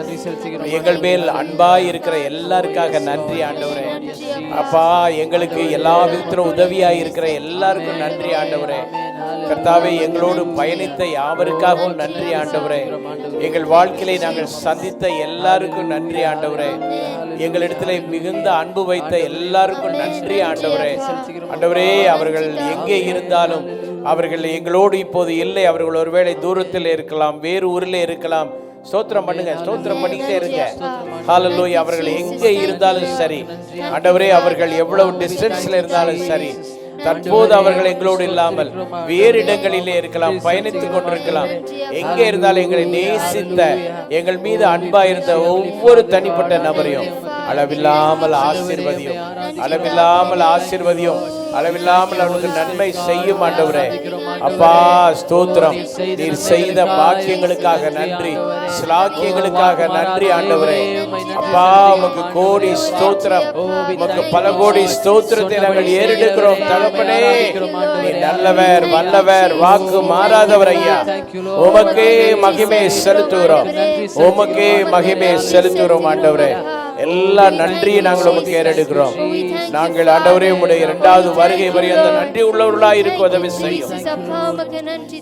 எங்கள் மேல் அன்பாய் இருக்கிற எல்லாருக்காக நன்றி. ஆண்டவரே அப்பா, எங்களுக்கு எல்லா விதத்திலும் உதவியாய் இருக்கிற எல்லாருக்கும் நன்றி. ஆண்டவரே கர்த்தாவே, எங்களோடு பயணித்த யாவருக்காகவும் நன்றி. ஆண்டவரே, எங்கள் வாழ்க்கையிலே நாங்கள் சந்தித்த எல்லாருக்கும் நன்றி. ஆண்டவரே, எங்களிடத்திலே மிகுந்த அன்பு வைத்த எல்லாருக்கும் நன்றி. ஆண்டவரே ஆண்டவரே, அவர்கள் எங்கே இருந்தாலும், அவர்கள் எங்களோடு இப்போது இல்லை, அவர்கள் ஒருவேளை தூரத்தில் இருக்கலாம், வேறு ஊரில் இருக்கலாம். ஸ்தோத்திரம் பண்ணுங்க, ஸ்தோத்திரம் பண்ணிக்கிட்டே இருங்க. ஹல்லேலூயா. அவர்கள் எங்கே இருந்தாலும் சரி ஆண்டவரே, அவர்கள் எவ்வளவு டிஸ்டன்ஸ்ல இருந்தாலும் சரி, தற்போது அவர்கள் எங்களோடு இல்லாமல் வேறு இடங்களிலே இருக்கலாம், பயணித்துக் கொண்டிருக்கலாம். எங்கே இருந்தாலும் எங்களை நேசித்த, எங்கள் மீது அன்பா இருந்த ஒவ்வொரு தனிப்பட்ட நபரையும் அளவில்லாமல் ஆசீர்வதியும், அளவில்லாமல் ஆசீர்வதியும், அளவில்லாமல் அவனுக்கு நன்மை செய்யும். ஆண்டவரே அப்பா ஸ்தோத்திரம். நீர் செய்த பாக்கியங்களுக்காக நன்றி, ஸ்லாக்கியங்களுக்காக நன்றி. ஆண்டவரே அப்பா, உமக்கு கோடி ஸ்தோத்திரம், உமக்கு பல கோடி ஸ்தோத்திரத்தை நாங்கள் ஏறெடுக்கிறோம். தகப்பனே, நீ நல்லவர், வல்லவர், வாக்கு மாறாதவர். ஐயா, உமக்கே மகிமை செலுத்துகிறோம், உமக்கே மகிமை செலுத்துகிறோம். ஆண்டவரே, எல்லா நன்றியை நாங்கள் உமக்கு ஏறெடுக்கிறோம். நாங்கள் ஆண்டவரே உம்முடைய இரண்டாவது வருகை வரை அந்த நன்றி உள்ளவர்களாய் இருக்க உதவி செய்யும்.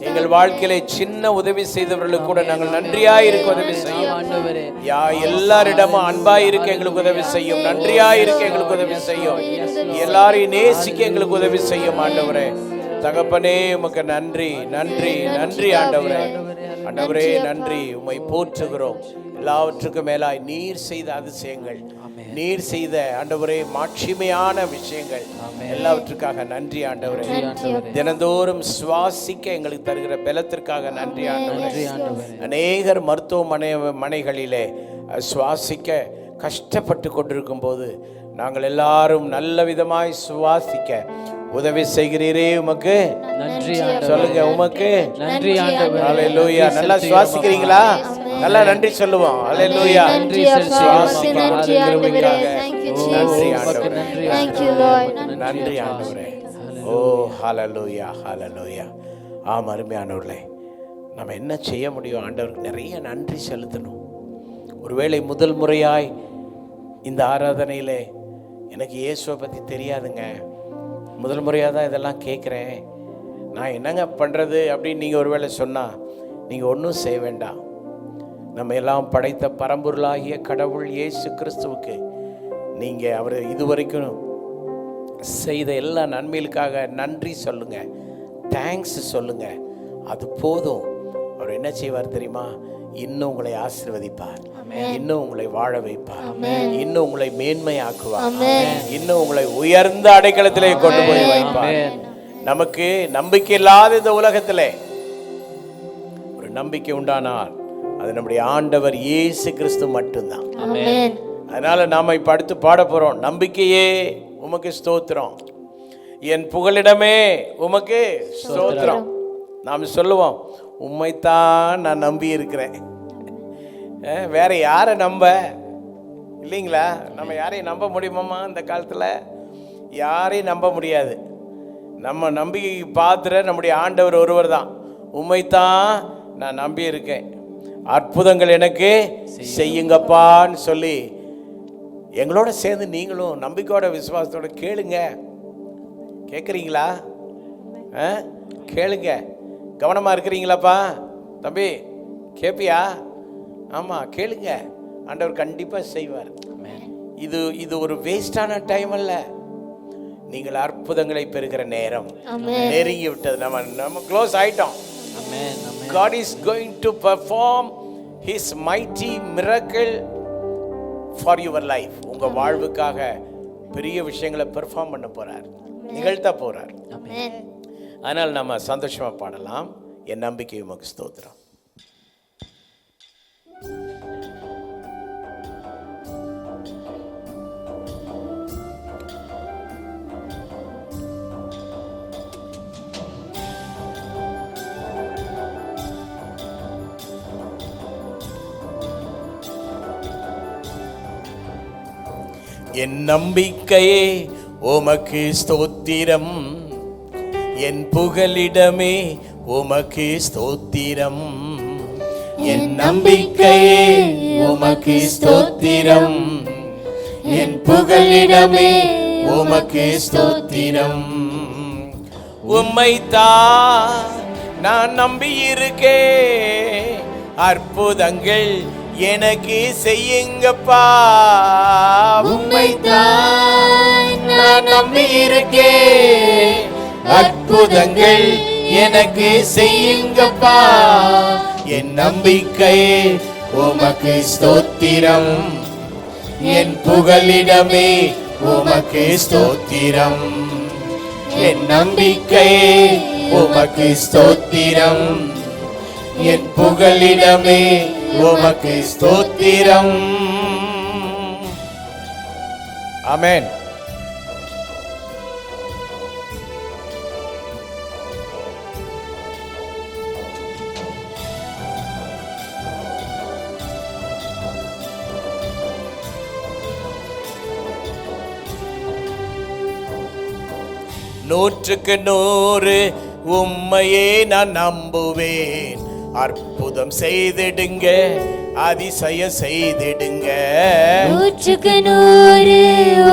எங்கள் வாழ்க்கையிலே சின்ன உதவி செய்தவர்களுக்கு கூட நாங்கள் நன்றியாய் இருக்க உதவி செய்யும். எல்லாரிடமும் அன்பாய் இருக்க எங்களுக்கு உதவி செய்யும், நன்றியாய் இருக்க எங்களுக்கு உதவி செய்யும், எல்லாரையும் நேசிக்க எங்களுக்கு உதவி செய்யும். ஆண்டவரே தகப்பனே, உமக்கு நன்றி, நன்றி, நன்றி. ஆண்டவரே ஆண்டவரே நன்றி, உம்மை போற்றுகிறோம். எல்லாவற்றுக்கும் மேலாய் நீர் செய்த அதிசயங்கள், நீர் செய்த ஆண்டவரே மாட்சிமையான விஷயங்கள் எல்லாவற்றுக்காக நன்றி. ஆண்டவரே தினந்தோறும் சுவாசிக்க எங்களுக்கு தருகிற பலத்திற்காக நன்றி. ஆண்டவரே அநேகர் மருத்துவமனைகளிலே சுவாசிக்க கஷ்டப்பட்டு கொண்டிருக்கும் போது நாங்கள் எல்லாரும் நல்ல விதமாய் சுவாசிக்க உதவி செய்கிறீரே, உமக்கு நன்றி. சொல்லுங்க, உமக்கு நன்றி. ஹல்லேலூயா. நல்லா சுவாசிக்கிறீங்களா? நல்லா நன்றி சொல்லுவோம். ஹல்லேலூயா. நன்றி ஆண்டவரே. ஓ ஹல்லேலூயா, ஹல்லேலூயா. ஆம் அருமையானவர்களே, நம்ம என்ன செய்ய முடியும்? ஆண்டவருக்கு நிறைய நன்றி செலுத்தணும். ஒருவேளை முதல் முறையாய் இந்த ஆராதனையிலே எனக்கு இயேசுவை பற்றி தெரியாதுங்க, முதல் முறையாக தான் இதெல்லாம் கேட்குறேன், நான் என்னங்க பண்ணுறது அப்படின்னு நீங்கள் ஒருவேளை சொன்னால், நீங்கள் ஒன்றும் செய்ய வேண்டாம். நம்ம எல்லாம் படைத்த பரம்பொருளாகிய கடவுள் இயேசு கிறிஸ்துவுக்கு நீங்கள் அவர் இதுவரைக்கும் செய்த எல்லா நன்மைகளுக்காக நன்றி சொல்லுங்கள், தேங்க்ஸ் சொல்லுங்கள். அது போதும். அவர் என்ன செய்வார் தெரியுமா? இன்னும் உங்களை ஆசீர்வதிப்பார், இன்னும் உங்களை வாழ வைப்பார், இன்னும் உங்களை மேன்மையாக்குவார், இன்னும் உங்களை உயர்ந்த அடைக்கலத்திலே கொண்டு போய் வைப்பார். நமக்கு நம்பிக்கை இல்லாத இந்த உலகத்திலே ஒரு நம்பிக்கை உண்டானால் அது நம்முடைய ஆண்டவர் இயேசு கிறிஸ்து மட்டும்தான். அதனால நாம இப்ப அடுத்து பாட போறோம், நம்பிக்கையே உமக்கு ஸ்தோத்திரம், என் புகலிடமே உமக்கு ஸ்தோத்திரம். நாம் சொல்லுவோம், உம்மைத்தான் நான் நம்பி இருக்கிறேன், வேற யாரை நம்ப? இல்லைங்களா? நம்ம யாரையும் நம்ப முடியுமாம்மா? இந்த காலத்தில் யாரையும் நம்ப முடியாது. நம்ம நம்பிக்கை பாத்திர நம்முடைய ஆண்டவர் ஒருவர் தான். உம்மைத்தான் நான் நம்பி இருக்கேன், அற்புதங்கள் எனக்கு செய்யுங்கப்பான்னு சொல்லி எங்களோட சேர்ந்து நீங்களும் நம்பிக்கையோட விசுவாசத்தோட கேளுங்க. கேட்குறீங்களா? கேளுங்க. கவனமாக இருக்கிறீங்களாப்பா தம்பி? கேட்பியா? ஆமாம், கேளுங்க. ஆண்டவர் கண்டிப்பாக செய்வார். இது ஒரு வேஸ்டான டைம் அல்ல, நீங்கள் அற்புதங்களை பெறுகிற நேரம் நெருங்கி விட்டது. நம்ம க்ளோஸ் ஆயிட்டோம். God is going to perform his mighty miracle for your life. உங்க வாழ்வுக்காக பெரிய விஷயங்களை பெர்ஃபார்ம் பண்ண போறார், நிகழ்த்த போறார். அதனால் நம்ம சந்தோஷமா பாடலாம், என் நம்பிக்கை உமக்கு ஸ்தோத்திரம். என் நம்பிக்கையே உமக்கு ஸ்தோத்திரம், என் புகலிடமே உமக்கு ஸ்தோத்திரம். என் நம்பிக்கையே உமக்கு ஸ்தோத்திரம், என் புகலிடமே உமக்கு ஸ்தோத்திரம். உம்மைத்தான் நான் நம்பியிருக்கேன், அற்புதங்கள் எனக்கு செய்யுங்கப்பா. உம்மைத்தான் நான் நம்பியிருக்கேன், அற்புதங்கள் எனக்கு செய்யுங்கப்பா. என் நம்பிக்கையே உமக்கு ஸ்தோத்திரம், என் புகலிடமே உமக்கு ஸ்தோத்திரம். என் நம்பிக்கையே உமக்கு ஸ்தோத்திரம், என் புகலிடமே உமக்கு ஸ்தோத்திரம். ஆமென். நூற்றுக்கு நூறு உம்மையே நான் நம்புவேன், அற்புதம் செய்திடுங்க, அதிசய செய்திடுங்க. நூற்றுக்கு நூறு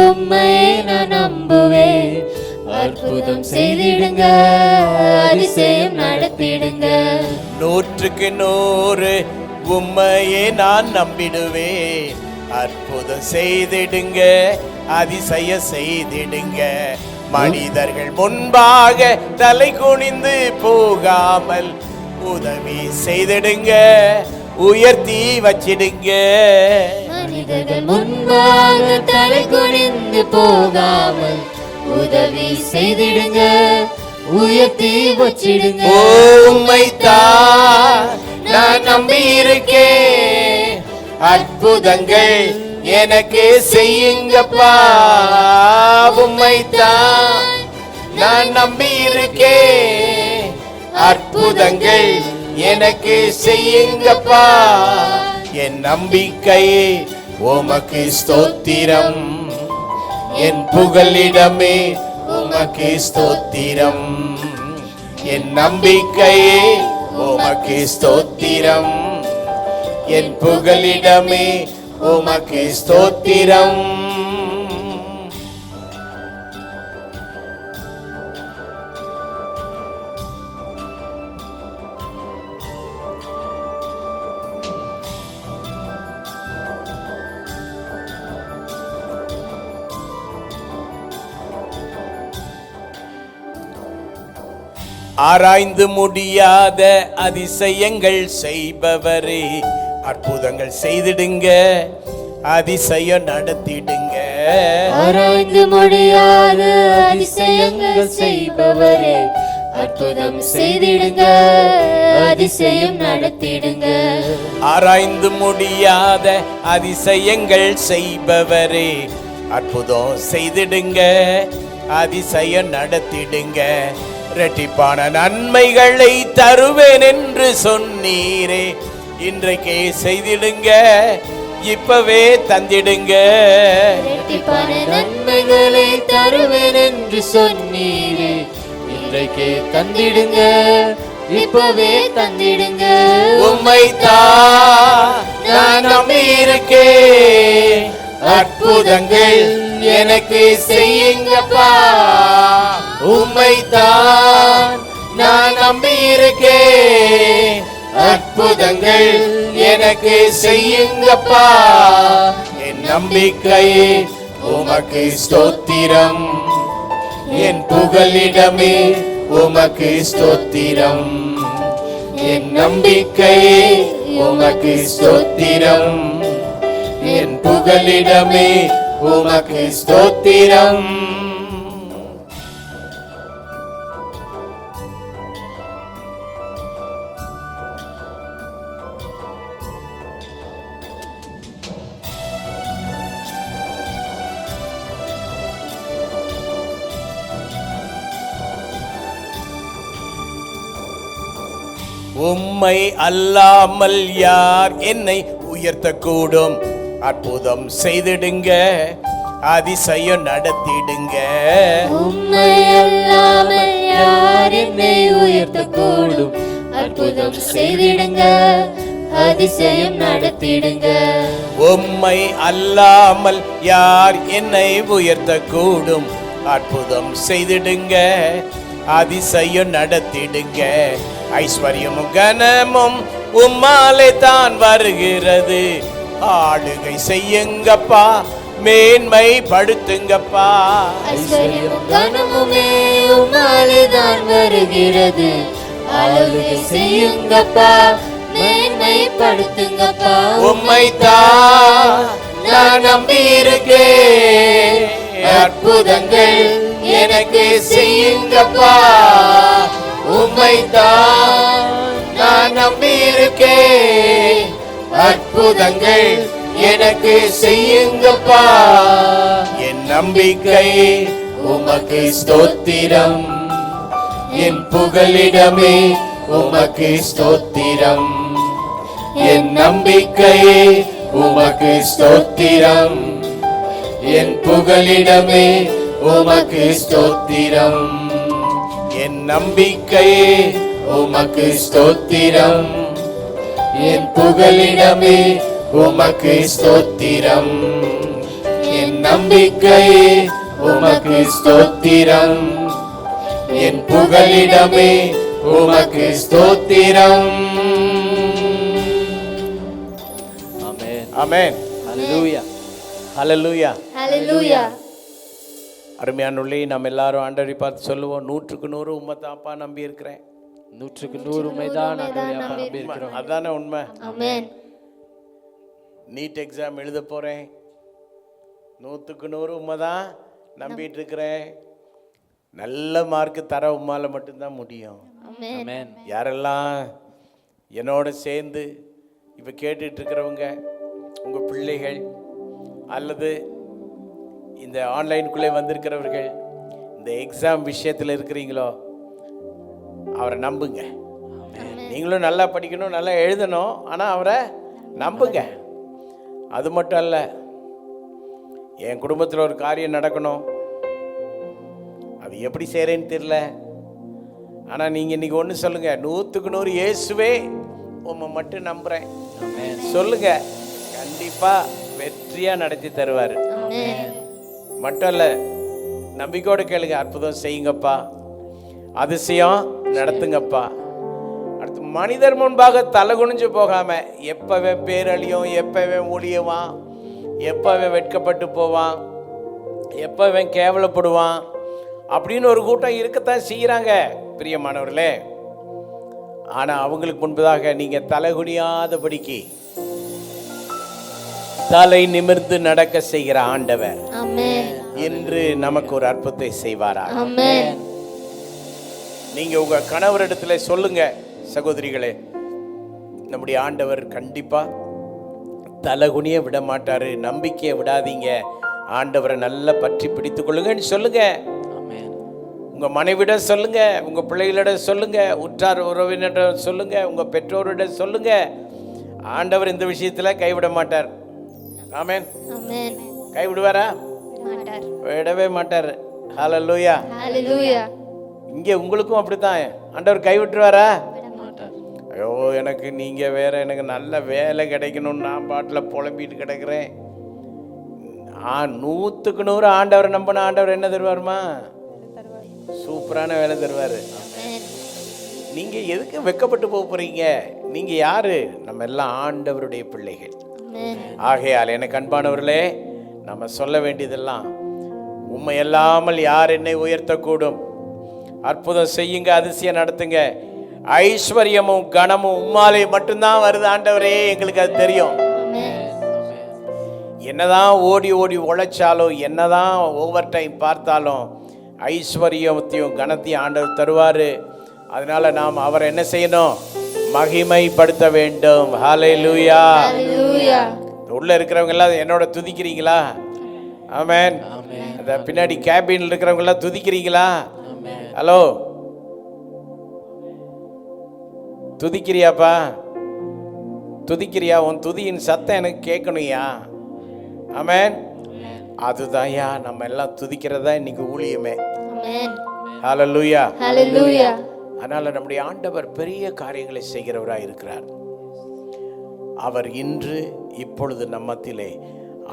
உம்மையே நான் நம்புவேன், அற்புதம் செய்திடுங்க, அதிசயம் நடத்திடுங்க. நூற்றுக்கு நூறு உம்மையே நான் நம்பிடுவேன், அற்புதம் செய்திடுங்க, அதிசய செய்திடுங்க. மனிதர்கள் முன்பாக தலை குனிந்து போகாமல் உதவி செய்திடுங்க, உயர்த்தி வச்சிடுங்க. மனிதர்கள் முன்பாக தலை குனிந்து போகாமல் உதவி செய்திடுங்க, உயர்த்தி வச்சிடுங்க. உம்மைத்தான் நான் நம்பியிருக்கேன், அற்புதங்கள் எனக்கு செய்யுங்கப்பா. உம்மைத்தான் நான் நம்பியிருக்கேன், அற்புதங்கள் எனக்கு செய்யுங்கப்பா. என் நம்பிக்கையே உமக்கு ஸ்தோத்திரம், என் புகலிடமே உமக்கு ஸ்தோத்திரம். என் நம்பிக்கையே உமக்கு ஸ்தோத்திரம், என் புகலிடமே உமக்கு ஸ்தோத்திரம். ஆராய்ந்து முடியாத அதிசயங்கள் செய்பவரே, அற்புதங்கள் செய்திடுங்க, அதிசயம் நடத்திடுங்க. ஆராய்ந்து முடியாத அதிசயங்கள் செய்பவரே, அற்புதம் செய்திடுங்க, அதிசயம் நடத்திடுங்க. ஆராய்ந்து முடியாத அதிசயங்கள் செய்பவரே, அற்புதம் செய்திடுங்க, அதிசயம் நடத்திடுங்க. இரட்டிப்பான நன்மைகளை தருவேன் என்று சொன்னீரே, இன்றைக்கே செய்திடுங்க, இப்பவே தந்திடுங்க. இரட்டிப்பான நன்மைகளை தருவேன் என்று சொன்னீரே, இன்றைக்கே தந்திடுங்க, இப்பவே தந்திடுங்க. உம்மைத்தான் நான் நம்பியிருக்கேன், அற்புதங்கள் எனக்கு செய்யுங்கப்பா. உம்மைத்தான் நான் நம்பியிருக்கேன், அற்புதங்கள் எனக்கு செய்யுங்கப்பா. என் நம்பிக்கையே உமக்கு ஸ்தோத்திரம், என் புகலிடமே உமக்கு ஸ்தோத்திரம். என் நம்பிக்கையே உமக்கு ஸ்தோத்திரம், என் புகலிடமே உமக்கு ஸ்தோத்திரம். உம்மை அல்லாமல் யார் என்னை உயர்த்தக்கூடும்? அற்புதம் செய்திடுங்க, அதிசயம் நடத்திடுங்க. உம்மை அல்லாமல் யார் என்னை உயர்த்தக்கூடும்? அற்புதம் செய்திடுங்க, அதிசயம் நடத்திடுங்க. உம்மை அல்லாமல் யார் என்னை உயர்த்தக்கூடும்? அற்புதம் செய்திடுங்க, அதிசயம் நடத்திடுங்க. ஐஸ்வர்யமும் கனமும் உம்மாலே தான் வருகிறது. ஆளுகை செய்யுங்கப்பா, மேன்மை படுத்துங்கப்பா. ஐஸ்வர்யமும் கனமுமே உம்மாலே தான் வருகிறது. ஆளுகை செய்யுங்கப்பா, மேன்மை படுத்துங்கப்பா. உம்மைத்தான் நான் நம்பி இருக்கேன், அற்புதங்கள் எனக்கு செய்யுங்கப்பா. உம்மைத்தான் நான் நம்பி இருக்கேன், அற்புதங்கள் எனக்கு செய்யுங்கப்பா. என் நம்பிக்கை உமக்கு ஸ்தோத்திரம், என் புகலிடமே உமக்கு ஸ்தோத்திரம். என் நம்பிக்கையே உமக்கு ஸ்தோத்திரம், என் புகலிடமே உமக்கு ஸ்தோத்திரம். என் நம்பிக்கையே உமக்கு ஸ்தோத்திரம், என் புகலிடமே உமக்கு ஸ்தோத்திரம். என் நம்பிக்கையே உமக்கு ஸ்தோத்திரம், என் புகலிடமே உமக்கு ஸ்தோத்திரம். ஆமென். ஆமென். ஹல்லேலூயா. ஹல்லேலூயா. ஹல்லேலூயா. அருமையானுள்ளே நாம் எல்லாரும் ஆண்டவரை பார்த்து சொல்லுவோம், 100க்கு 100 உம்மை தான்ப்பா நம்பி இருக்கிறேன். 100க்கு 100 உண்மைதான் ஆண்டவரே, அப்பா நம்பி இருக்கிறோம். அதானே உண்மை. ஆமென். நீட் எக்ஸாம் எழுத போறேன், 100க்கு 100 உண்மை தான் நம்பிட்டு இருக்கிறேன். நல்ல மார்க் தர உம்மால மட்டும்தான் முடியும். ஆமென். ஆமென். யாரெல்லாம் என்னோட சேர்ந்து இப்போ கேட்டுட்டு இருக்கிறவங்க, உங்கள் பிள்ளைகள் அல்லது இந்த ஆன்லைனுக்குள்ளே வந்திருக்கிறவர்கள் இந்த எக்ஸாம் விஷயத்தில் இருக்கிறீங்களோ, அவரை நம்புங்க. நீங்களும் நல்லா படிக்கணும், நல்லா எழுதணும், ஆனால் அவரை நம்புங்க. அது மட்டும் அல்ல, என் குடும்பத்தில் ஒரு காரியம் நடக்கணும், அது எப்படி செய்கிறேன்னு தெரியல, ஆனால் நீங்கள் இன்றைக்கி ஒன்று சொல்லுங்கள், 100க்கு 100 இயேசுவே உம்மை மட்டும் நம்புகிறேன் சொல்லுங்க, கண்டிப்பாக வெற்றியாக நடத்தி தருவார். மட்டும் இல்லை, நம்பிக்கையோடு கேளுங்க, அற்புதம் செய்யுங்கப்பா, அதிசயம் நடத்துங்கப்பா. அடுத்து மனிதர் முன்பாக தலை குனிஞ்சு போகாம, எப்பவே பேரழியும், எப்பவே ஒளியுவான், எப்பவே வெட்கப்பட்டு போவான், எப்பவே கேவலப்படுவான் அப்படின்னு ஒரு கூட்டம் இருக்கத்தான் செய்கிறாங்க பிரியமானவர்களே. ஆனால் அவங்களுக்கு முன்பதாக நீங்கள் தலை குனியாதபடிக்கு தலை நிமிர்ந்து நடக்க செய்கிற ஆண்டவர் என்று நமக்கு ஒரு அற்புதத்தை செய்வாரா. நீங்க உங்க கணவரிடத்துல சொல்லுங்க சகோதரிகளே, நம்முடைய ஆண்டவர் கண்டிப்பா தலகுனிய விட மாட்டாரு, நம்பிக்கையை விடாதீங்க, ஆண்டவரை நல்லா பற்றி பிடித்துக் கொள்ளுங்கன்னு சொல்லுங்க. உங்க மனைவிடம் சொல்லுங்க, உங்க பிள்ளைகளிடம் சொல்லுங்க, உற்றார் உறவினரிடம் சொல்லுங்க, உங்க பெற்றோரிடம் சொல்லுங்க. ஆண்டவர் இந்த விஷயத்துல கைவிட மாட்டார். ஆமென். கைவிடுவாரா? விடவே மாட்டார். ஹல்லேலூயா. இங்கே உங்களுக்கும் அப்படித்தான், ஆண்டவர் கைவிட்டுருவாரா? ஐயோ எனக்கு நீங்கள் வேற, எனக்கு நல்ல வேலை கிடைக்கணும்னு நான் பாட்டில் புலம்பிட்டு கிடக்கிறேன். 100க்கு 100 ஆண்டவரை நம்பின ஆண்டவர் என்ன தருவாருமா? சூப்பரான வேலை தருவார். நீங்கள் எதுக்கு வெக்கப்பட்டு போக போகிறீங்க? நீங்கள் யாரு? நம்ம எல்லாம் ஆண்டவருடைய பிள்ளைகள். ஆகையால் எனக்கு அன்பானவர்களே, நம்ம சொல்ல வேண்டியதெல்லாம், உம்மை இல்லாமல் யார் என்னை உயர்த்தக்கூடும்? அற்புதம் செய்யுங்க, அதிசயம் நடத்துங்க. ஐஸ்வர்யமும் கனமும் உம்மாலே மட்டும்தான் வருது ஆண்டவரே, எங்களுக்கு அது தெரியும். என்னதான் ஓடி ஓடி உழைச்சாலும், என்னதான் ஓவர் டைம் பார்த்தாலும், ஐஸ்வர்யத்தையும் கனத்தையும் ஆண்டவர் தருவார். அதனால நாம் அவரை என்ன செய்யணும்? மகிமைப்படுத்த வேண்டும். ஹல்லேலூயா. உள்ள இருக்கிறவங்க எல்லாம் என்னோட துதிக்கிறீங்களா? ஆமென். அந்த பின்னாடி கேபின்ல இருக்கிறவங்க எல்லாம் துதிக்கிறீங்களா? ஹலோ, துதிக்கிறியாப்பா? துதிக்கிறியா? உன் துதியின் சத்தம் எனக்கு கேட்கணும்யா. ஆமென். அதுதான்யா நம்ம எல்லாம் துதிக்கிறதா இன்னைக்கு ஊழியமே. Amen. ஹalleluya. Hallelujah. அதனால நம்முடைய ஆண்டவர் பெரிய காரியங்களை செய்கிறவராய் இருக்கிறார். அவர் இன்று இப்பொழுது நம்மத்திலே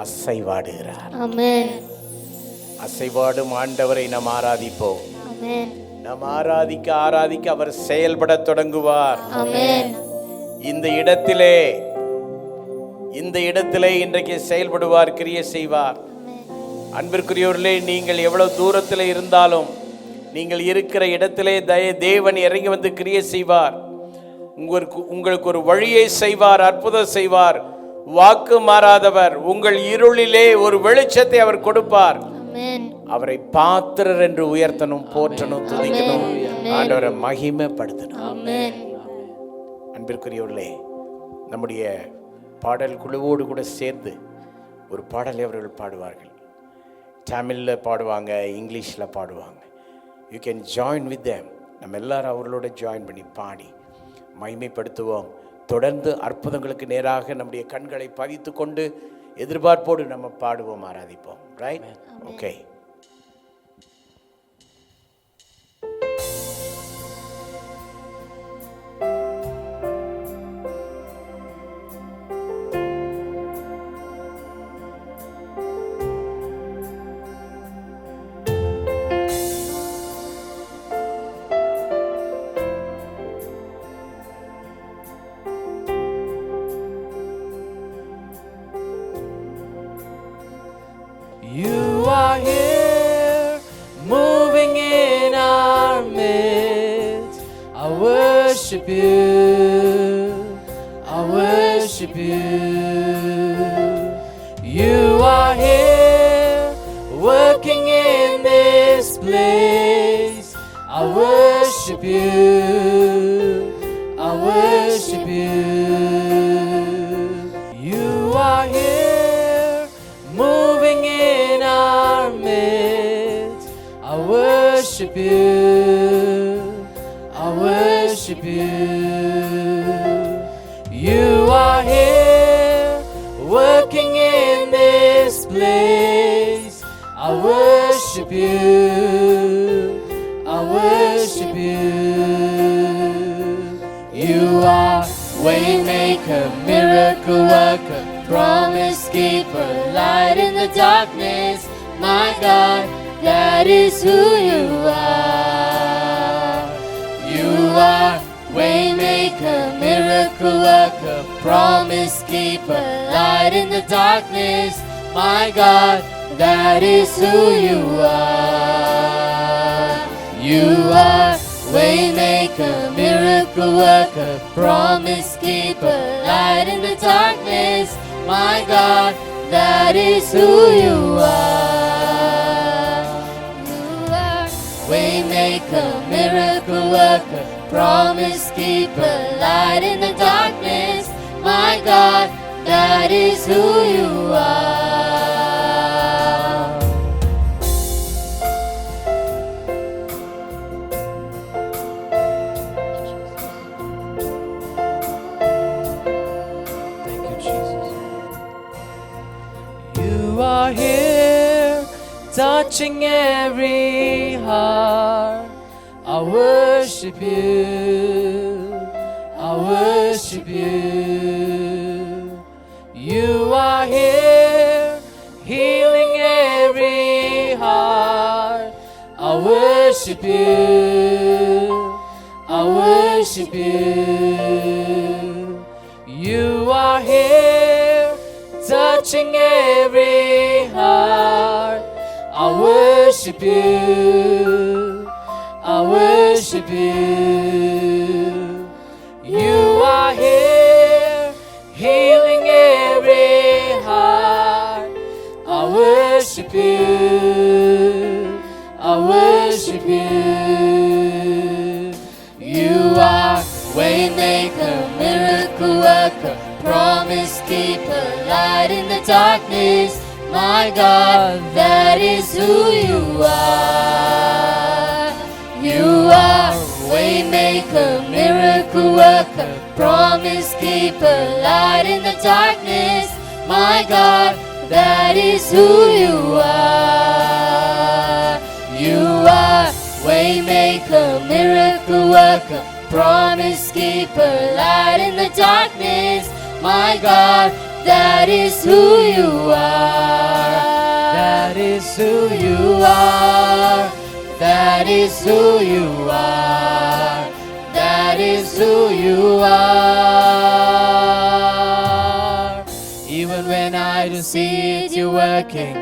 அசைவாடுகிறார். Amen. அசைவாடும் ஆண்டவரை நாம் ஆராதிப்போம். Amen. நாம் ஆராதிக்க ஆராதிக்க அவர் செயல்பட தொடங்குவார். Amen. இந்த இடத்திலே இன்றைக்கு செயல்படுவார், கிரியை செய்வார். அன்பிற்குரியவர்களே, நீங்கள் எவ்வளவு தூரத்தில் இருந்தாலும் நீங்கள் இருக்கிற இடத்திலே தேவன் இறங்கி வந்து கிரியை செய்வார். உங்களுக்கு ஒரு வழியை செய்வார், அற்புதம் செய்வார். வாக்கு மாறாதவர். உங்கள் இருளிலே ஒரு வெளிச்சத்தை அவர் கொடுப்பார். Amen. அவரை பாத்திரர் என்று உயர்த்தணும், போற்றணும், துதிக்கணும், ஆண்டவரை மகிமைப்படுத்தணும். Amen. அன்பிற்குரியவர்களே, நம்முடைய பாடல் குழுவோடு கூட சேர்ந்து ஒரு பாடலை அவர்கள் பாடுவார்கள். தமிழில் பாடுவாங்க, இங்கிலீஷில் பாடுவாங்க. You can join with them. நம்ம எல்லாரும் அவர்களோட ஜாயின் பண்ணி பாடி மகிமைப்படுத்துவோம். தொடர்ந்து அற்புதங்களுக்கு நேராக நம்முடைய கண்களை பதித்து கொண்டு எதிர்பார்ப்போடு நம்ம பாடுவோம், ஆராதிப்போம். Right? Okay. You are here, moving in our midst. I worship you, I worship you. You are here, working in this place. I worship you, I worship you. You are here, moving in our midst. I worship you, I worship you. You are here, working in this place. I worship you, I worship you. You are waymaker, miracle worker, promise keeper, light in the darkness. My God, that is who you are. You are waymaker, miracle worker, promise keeper, light in the darkness. My God, that is who you are. You are waymaker, miracle worker, promise keeper, light in the darkness. My God, that is who you are. You are waymaker, miracle worker, promise keeper, light in the darkness. My God, that is who you are. Thank you, Jesus. You are here, touching every heart. I worship you, I worship you. You are here, healing every heart. I worship you, I worship you. You are here, touching every heart. I worship you, I worship you. You are here, healing every heart. I worship you, I worship you. You are waymaker, miracle worker, promise keeper, light in the darkness. My God, that is who you are. You are waymaker, miracle worker, promise keeper, light in the darkness. My God, that is who you are. You are waymaker, miracle worker, promise keeper, light in the darkness. My God, that is who you are. That is who you are. That is who you are. That is who you are. Even when I don't see it, you're working.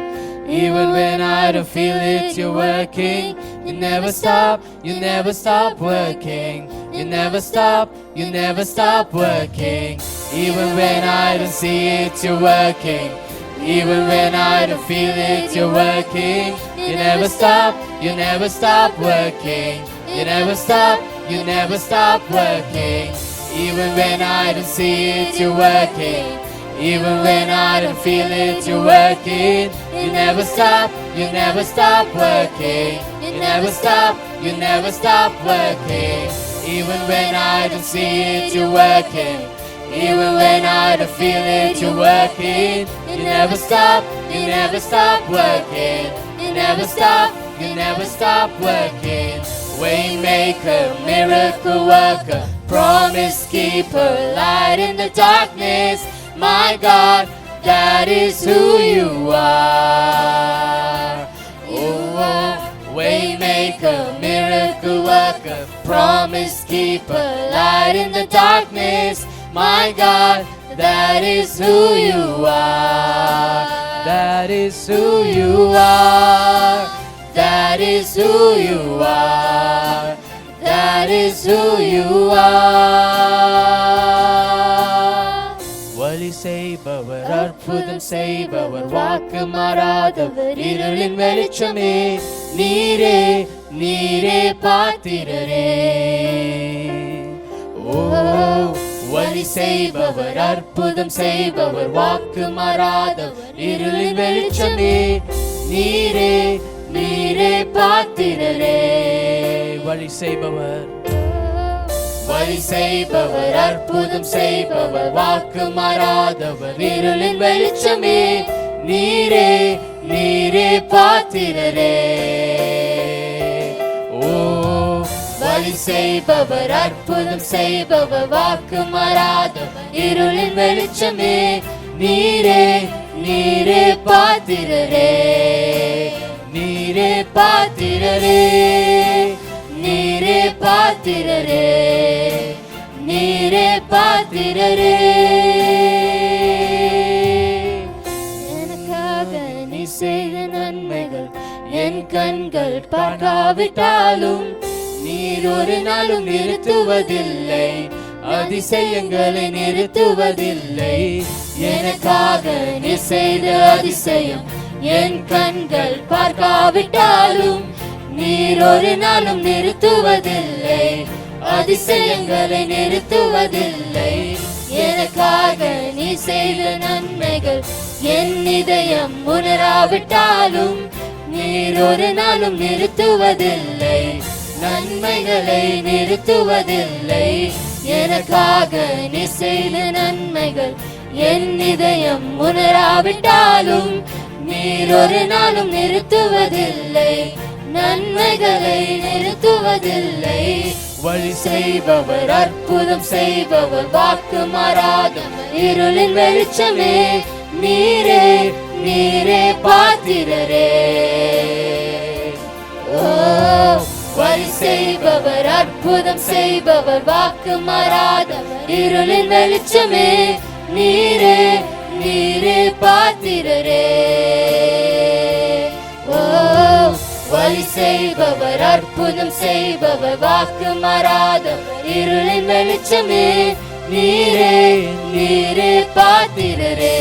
Even when I don't feel it, you're working. You never stop, you never stop working. You never stop, you never stop working. Even when I don't see it, you're working. Even when I don't feel it, you're working. You never stop, you never stop working. You never stop, you never stop working. Even when I don't see it, you're working. Even when I don't feel it, you're working. You never stop, you never stop working. You never stop, you never stop working. Even when I don't see it, you're working. Even when I don't feel it, you're working. You never stop, you never stop working. You never stop, you never stop working. Waymaker, miracle worker, promise keeper, light in the darkness. My God, that is who you are. Oh, waymaker, miracle worker, promise keeper, light in the darkness. My God, that is who you are. That is who you are. That is who you are. That is who you are. வழி செய்பவர், அற்புதம் செய்பவர், வாக்கு மாறாதவர், இருளின் வெளிச்சமே, நீரே நீரே பாத்திரரே. ஓ, வழி செய்பவர், அற்புதம் செய்பவர், வாக்கு மாறாதவர், இருளின் வெளிச்சமே, நீரே நீரே பாத்திரரே. வழி செய்பவர், வழி செய்பவர், அற்புதம் செய்பவர், வாக்கு மாறாதவர், இருளின் வெளிச்சமே, நீரே நீரே பாத்திரரே. ஓ, வழி செய்பவர், அற்புதம் செய்பவர், வாக்கு மாறாதவர், இருளின் வெளிச்சமே, நீரே நீரே பாத்திரரே. நீரே பாத்திரரே, நீரே பாத்திரரே, நீரே பாத்திரரே. எனக்காக நீ செய்த நன்மைகள் என் கண்கள் பார்க்காவிட்டாலும் நீர் ஒரு நாளும் நிறுத்துவதில்லை, அதிசயங்களை நிறுத்துவதில்லை. எனக்காக நீ செய்த அதிசயம் என் கண்கள் பார்க்காவிட்டாலும் நீர் ஒரு நாளும் நிறுத்துவதில்லை, அதிசயங்களை நிறுத்துவதில்லை. எனக்காக நீ செய்த நன்மைகள் என் இதயம் உணராவிட்டாலும் நீர் ஒரு நாளும் நிறுத்துவதில்லை, நன்மைகளை நிறுத்துவதில்லை. எனக்காக நீ செய்த நன்மைகள் என் இதயம் உணராவிட்டாலும் நீர் ஒரு நாளும் நிறுத்துவதில்லை, நன்மைகளை நிறுத்துவதில்லை. வழி செய்பவர், அற்புதம் செய்பவர், வாக்கு மாறாதவர், இருளின் வெளிச்சமே, நீரே நீரே பாத்திரரே. ஓ, வழி செய்பவர், அற்புதம் செய்பவர், வாக்கு மாறாதவர், இருளின் வெளிச்சமே, நீரே நீரே பாத்திரரே. ஓ, வழி செய்பவர், அற்புதம் செய்பவர், வாக்கு மாறாதவர், இருளின் வெளிச்சமே, நீரே நீரே பாத்திரரே.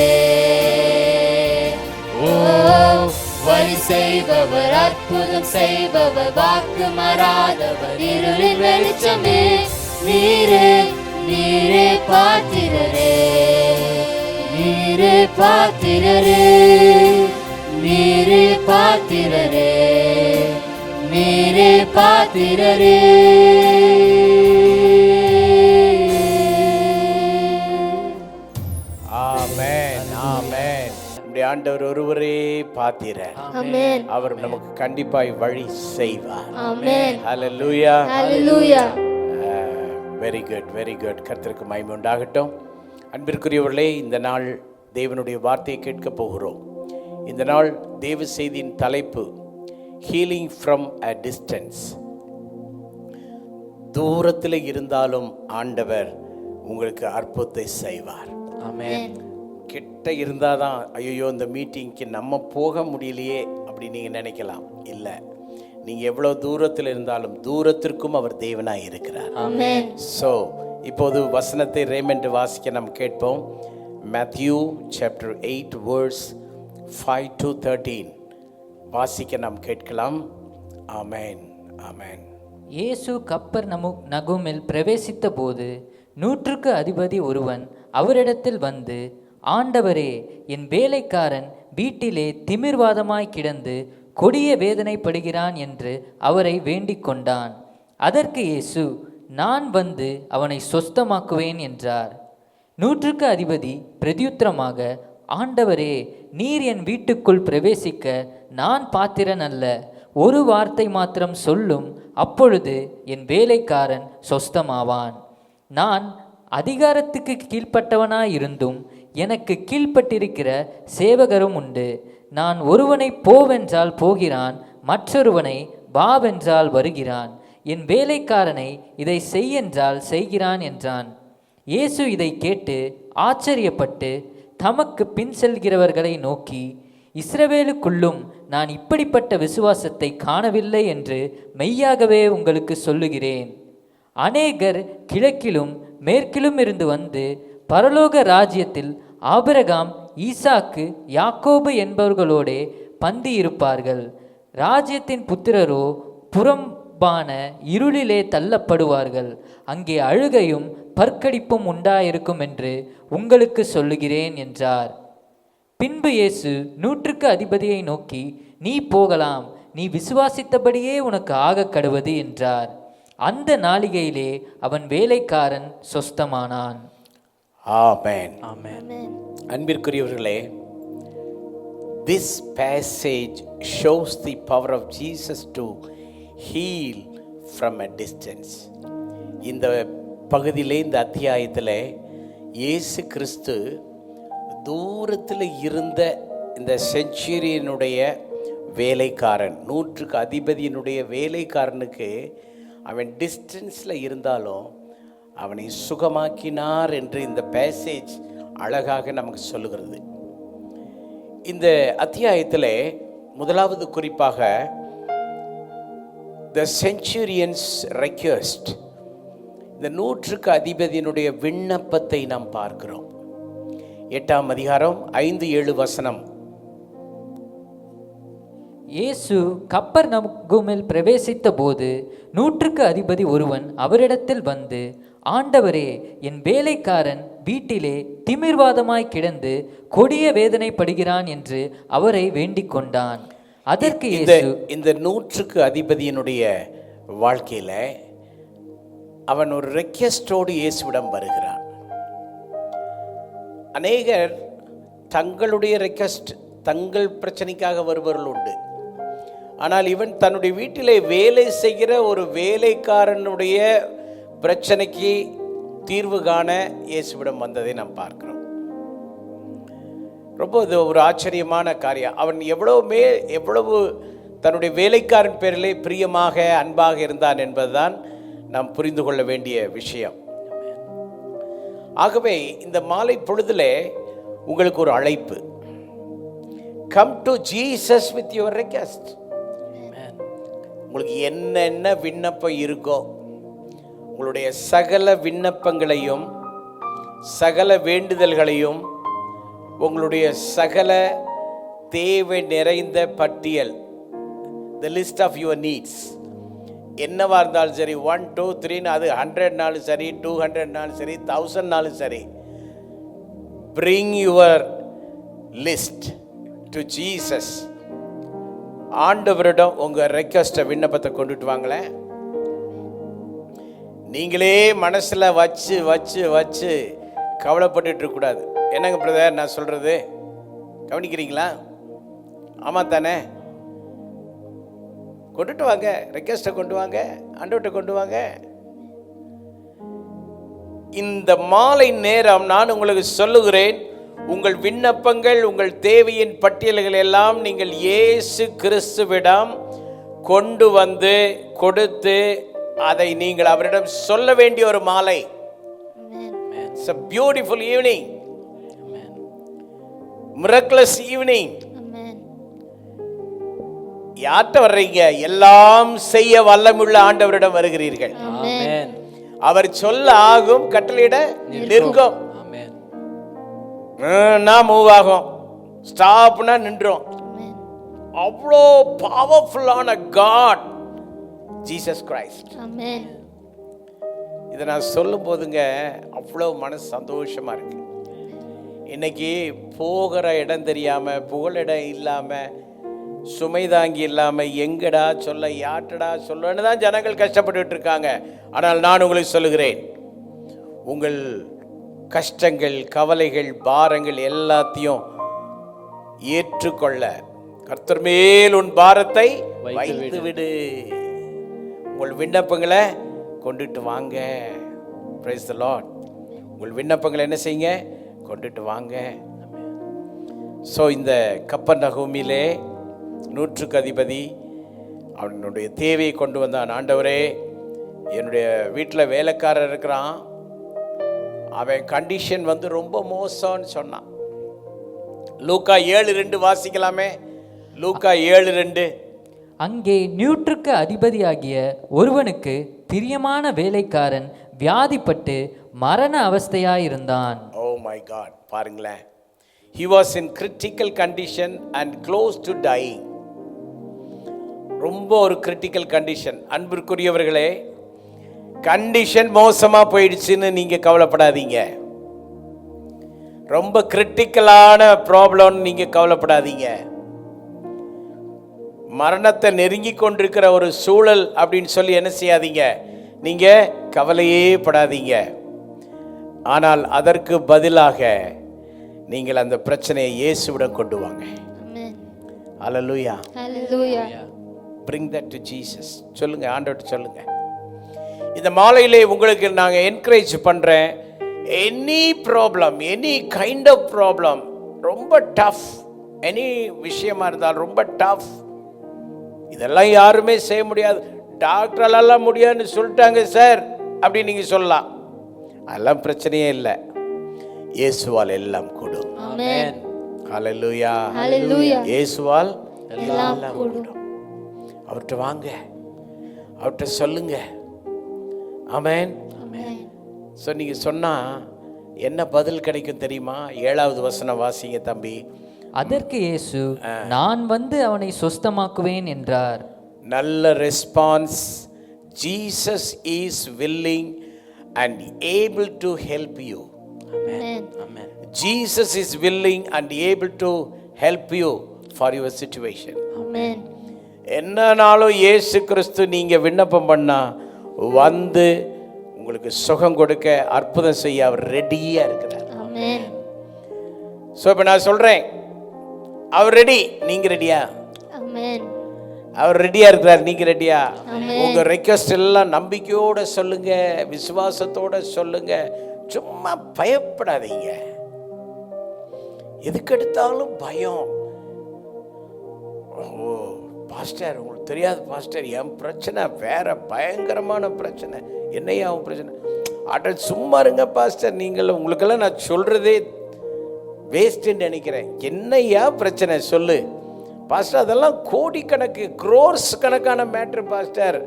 ஓ, வழி செய்பவர், அற்புதம் செய்பவர், வாக்கு மாறாதவர், இருளின் வெளிச்சமே, நீரே நீரே பாத்திரரே. நீரே பாத்திரரே, நீரே பாத்திரரே, நீரே பாத்திரரே. ஆமென், ஆமென். நம்முடைய ஆண்டவர் ஒருவரே பாத்திரர். Amen. அவர் நமக்கு கண்டிப்பாய் வழி செய்வார். Amen. ஹல்லேலூயா. Hallelujah. Very good, very good. கர்த்தருக்கு மகிமை உண்டாகட்டும். அன்பிற்குரியவர்களே, இந்த நாள் தேவனுடைய வார்த்தையை கேட்க போகிறோம். இந்த நாள் தேவ செய்தியின் தலைப்பு ஹீலிங் ஃப்ரம் அ டிஸ்டன்ஸ். தூரத்தில் இருந்தாலும் ஆண்டவர் உங்களுக்கு அற்புதத்தை செய்வார். ஆமென். கிட்ட இருந்தால் தான் ஐயோ இந்த மீட்டிங்க்கு நம்ம போக முடியலையே அப்படி நீங்கள் நினைக்கலாம். இல்லை, நீங்கள் எவ்வளோ தூரத்தில் இருந்தாலும் தூரத்திற்கும் அவர் தேவனாக இருக்கிறார். Amen. ஸோ இப்போது வசனத்தை ரேமெண்ட் வாசிக்க நாம் கேட்போம். மேத்யூ சாப்டர் 8 verse 5 to 13 வாசிக்க நாம் கேட்கலாம். ஆமென், ஆமென். இயேசு கப்பர்நகூமில் பிரவேசித்த போது 100க்கு அதிபதி ஒருவன் அவரிடத்தில் வந்து, ஆண்டவரே, என் வேலைக்காரன் வீட்டிலே திமிர்வாதமாய் கிடந்து கொடிய வேதனைப்படுகிறான் என்று அவரை வேண்டிக் கொண்டான். அதற்கு இயேசு, நான் வந்து அவனை சொஸ்தமாக்குவேன் என்றார். 100க்கு அதிபதி பிரதியுத்தரமாக, ஆண்டவரே, நீர் என் வீட்டுக்குள் பிரவேசிக்க நான் பாத்திரன் அல்ல. ஒரு வார்த்தை மாத்திரம் சொல்லும், அப்பொழுது என் வேலைக்காரன் சொஸ்தமாவான். நான் அதிகாரத்துக்கு கீழ்ப்பட்டவனாயிருந்தும் எனக்கு கீழ்ப்பட்டிருக்கிற சேவகரும் உண்டு. நான் ஒருவனை போவென்றால் போகிறான், மற்றொருவனை வாவென்றால் வருகிறான். என் வேலைக்காரனை இதை செய்யென்றால் செய்கிறான் என்றான். இயேசு இதை கேட்டு ஆச்சரியப்பட்டு தமக்கு பின் செல்கிறவர்களை நோக்கி, இஸ்ரவேலுக்குள்ளும் நான் இப்படிப்பட்ட விசுவாசத்தை காணவில்லை என்று மெய்யாகவே உங்களுக்கு சொல்லுகிறேன். அநேகர் கிழக்கிலும் மேற்கிலும் இருந்து வந்து பரலோக ராஜ்யத்தில் ஆபிரகாம், ஈசாக்கு, யாக்கோபு என்பவர்களோடே பந்தி இருப்பார்கள். ராஜ்யத்தின் புத்திரரோ புறம்பான இருளிலே தள்ளப்படுவார்கள். அங்கே அழுகையும் பற்கடிப்பும் உண்டாயிருக்கும் என்று உங்களுக்கு சொல்லுகிறேன் என்றார். பின்பு இயேசு 100க்கு அதிபதியை நோக்கி, நீ போகலாம், நீ விசுவாசித்தபடியே உனக்கு ஆக கடவது என்றார். அந்த நாளிகையிலே அவன் வேலைக்காரன் சொஸ்தமானான். ஆமென், ஆமென். அன்பிற்குரியவர்களே, this passage shows the power of Jesus to heal from a distance. இந்த பகுதியிலே, இந்த அத்தியாயத்தில் இயேசு கிறிஸ்து தூரத்தில் இருந்த இந்த செஞ்சுரியனுடைய வேலைக்காரன், 100க்கு அதிபதியினுடைய வேலைக்காரனுக்கு அவன் டிஸ்டன்ஸில் இருந்தாலும் அவனை சுகமாக்கினார் என்று இந்த பேசேஜ் அழகாக நமக்கு சொல்லுகிறது. இந்த அத்தியாயத்தில் முதலாவது குறிப்பாக the centurion's request, இந்த 100க்கு அதிபதியினுடைய விண்ணப்பத்தை நாம் பார்க்கிறோம். 8ஆம் அதிகாரம் 5-7 வசனம். இயேசு கப்பர்நகூமில் பிரவேசித்த போது 100க்கு அதிபதி ஒருவன் அவரிடத்தில் வந்து, ஆண்டவரே, என் வேலைக்காரன் வீட்டிலே திமிர்வாதமாய் கிடந்து கொடிய வேதனைப்படுகிறான் என்று அவரை வேண்டிக் கொண்டான். அதற்கு இயேசு, இந்த 100க்கு அதிபதியினுடைய வாழ்க்கையில அவன் ஒரு ரெக்வெஸ்டோடு இயேசுவிடம் வருகிறான். அநேகர் தங்களுடைய ரெக்வெஸ்ட், தங்கள் பிரச்சனைக்காக வருபவர்கள் உண்டு. ஆனால் இவன் தன்னுடைய வீட்டிலே வேலை செய்கிற ஒரு வேலைக்காரனுடைய பிரச்சனைக்கு தீர்வு காண இயேசுவிடம் வந்ததை நாம் பார்க்கிறோம். ரொம்ப இது ஒரு ஆச்சரியமான காரியம். அவன் எவ்வளவு தன்னுடைய வேலைக்காரன் பேரிலே பிரியமாக அன்பாக இருந்தான் என்பதுதான் நாம் புரிந்து கொள்ள வேண்டிய விஷயம். ஆகவே இந்த மாலை பொழுதிலே உங்களுக்கு ஒரு அழைப்பு. Come to Jesus with your request. உங்களுக்கு என்னென்ன விண்ணப்பம் இருக்கோ, உங்களுடைய சகல விண்ணப்பங்களையும் சகல வேண்டுதல்களையும், உங்களுடைய சகல தேவை நிறைந்த பட்டியல், the list of your needs, என்னவா இருந்தாலும் சரி, 1 2 3, அது 100 நாளும் சரி, 200 நாளும் சரி, 1000 நாளும் சரி, bring your list to Jesus. ஆண்டவரிடம் உங்கள் ரெக்வெஸ்ட்டை, விண்ணப்பத்தை கொண்டுட்டு வாங்களேன். நீங்களே மனசில் வச்சு வச்சு வச்சு கவலைப்பட்டு இருக்கக்கூடாது. என்னங்க பிரதர் நான் சொல்கிறது, கவனிக்கிறீங்களா? ஆமா தானே? கொண்டுட்டு வாங்க, ரெக்வெஸ்ட்டை கொண்டு வாங்க, ஆண்டவர்கிட்ட கொண்டு வாங்க. இந்த மாலை நேரம் நான் உங்களுக்கு சொல்லுகிறேன், உங்கள் விண்ணப்பங்கள், உங்கள் தேவையின் பட்டியல்கள் எல்லாம் நீங்கள் இயேசு கிறிஸ்துவிடம் கொண்டு வந்து கொடுத்து அதை நீங்கள் அவரிடம் சொல்ல வேண்டிய ஒரு மாலை. It's a beautiful evening. Miraculous evening. யார்கிட்ட வர்றீங்க? எல்லாம் செய்ய வல்லமுள்ள ஆண்டவரிடம் வருகிறீர்கள். அவர் சொல்ல ஆகும், கட்டளையிட நிற்கும். மூவ் ஆகும், ஸ்டாப்னா நின்றோம். அவ்வளோ பவர்ஃபுல்லான காட் ஜீசஸ் கிரைஸ்ட். இதை நான் சொல்லும் போதுங்க அவ்வளோ மனசு சந்தோஷமா இருக்கு. இன்னைக்கு போகிற இடம் தெரியாம, புகழிடம் இல்லாம, சுமை தாங்கி இல்லாம, எங்கடா சொல்ல, யார்டா சொல்லன்னு தான் ஜனங்கள் கஷ்டப்பட்டு இருக்காங்க. ஆனால் நான் உங்களுக்கு சொல்லுகிறேன், உங்கள் கஷ்டங்கள், கவலைகள், பாரங்கள் எல்லாத்தையும் ஏற்றுக்கொள்ள கர்த்தர் மேல் உன் பாரத்தை வைத்து விடு. உங்கள் விண்ணப்பங்களை கொண்டுட்டு வாங்க. Praise the Lord. உங்கள் விண்ணப்பங்களை என்ன செய்யுங்க? கொண்டுட்டு வாங்க. ஸோ இந்த கப்பர்நகூமிலே 100க்கு அதிபதி அவனுடைய தேவையை கொண்டு வந்தான். ஆண்டவரே, என்னுடைய வீட்டில் வேலைக்காரர் இருக்கிறான், அவன் கண்டிஷன் ரொம்ப மோசம்னு சொன்னான். லூக்கா 7:2 வாசிக்கலாமே. லூக்கா 7:2. அங்கே 100க்கு அதிபதியாகிய ஒருவனுக்கு பிரியமான வேலைக்காரன் வியாதிப்பட்டு மரண அவஸ்தையாயிருந்தான். ஓ மை காட், பாருங்களேன். He was in critical condition and close to dying. ரொம்ப ஒரு கிரிட்டிக்கல் கண்டிஷன். அன்பிற்குரியவர்களே, கண்டிஷன் மோசமா போயிடுச்சுன்னு நீங்க கவலைப்படாதீங்க. ரொம்ப கிரிட்டிக்கலான ப்ராப்ளம் நீங்க கவலைப்படாதீங்க. மரணத்தை நெருங்கி கொண்டிருக்கிற ஒரு சூழல் அப்படின்னு சொல்லி என்ன செய்யாதீங்க, நீங்க கவலையே படாதீங்க. ஆனால் அதற்கு பதிலாக நீங்கள் அந்த பிரச்சனையை இயேசுவிடம் கொண்டு வாங்க. ஹல்லேலூயா, Hallelujah. bring that to Jesus. சொல்லுங்க, ஆண்டவர்ட்ட சொல்லுங்க. இந்த மாலையிலே உங்களுக்கு நாங்கள் என்கரேஜ் பண்ணுறேன். Any problem, any kind of problem, ரொம்ப டஃப், எனி விஷயமா இருந்தால் ரொம்ப டஃப், இதெல்லாம் யாருமே செய்ய முடியாது, டாக்டராலெல்லாம் முடியாதுன்னு சொல்லிட்டாங்க சார் அப்படின்னு நீங்கள் சொல்லலாம். அதெல்லாம் பிரச்சனையே இல்லை. இயேசுவால் எல்லாம் கூடும். Amen. ஹல்லேலூயா, Hallelujah. இயேசுவால் எல்லாம் கூடும். அவர்கிட்ட வாங்க, அவர்கிட்ட சொல்லுங்க. ஆமென். ஸோ நீங்கள் சொன்னால் என்ன பதில் கிடைக்கும் தெரியுமா? 7வது வசனம் வாசிங்க தம்பி. அதற்கு இயேசு, நான் வந்து அவனை சொஸ்தமாக்குவேன் என்றார். நல்ல response. Jesus is willing and able to help you. Amen. Jesus is willing and able to help you for your situation. Amen. என்னன்னாலும் இயேசு கிறிஸ்து நீங்கள் விண்ணப்பம் பண்ணால் வந்து உங்களுக்கு சுகம் கொடுக்க, அற்புதம் செய்ய அவர் ரெடியாக இருக்கிறார். Amen. ஸோ இப்போ நான் சொல்கிறேன், அவர் ரெடி, நீங்கள் ரெடியா? Amen. அவர் ரெடியாக இருக்கிறார், நீங்கள் ரெடியா? Amen. உங்கள் ரெக்வெஸ்ட் எல்லாம் நம்பிக்கையோடு சொல்லுங்க, விசுவாசத்தோடு சொல்லுங்க, சும்மா பயப்படாதீங்க. எதுக்கு எடுத்தாலும் பயம். ஓ பாஸ்டர், உங்களுக்கு தெரியாது பாஸ்டர், என் பிரச்சனை வேற பயங்கரமான பிரச்சனை. என்னையா உன் பிரச்சனை? அட சும்மா இருங்க பாஸ்டர், நீங்கள் உங்களுக்கெல்லாம் நான் சொல்றதே வேஸ்ட்டுன்னு நினைக்கிறேன். என்னையா பிரச்சனை சொல்லு பாஸ்டர். அதெல்லாம் கோடிக்கணக்கு, க்ரோர்ஸ் கணக்கான மேட்ரு பாஸ்டர்.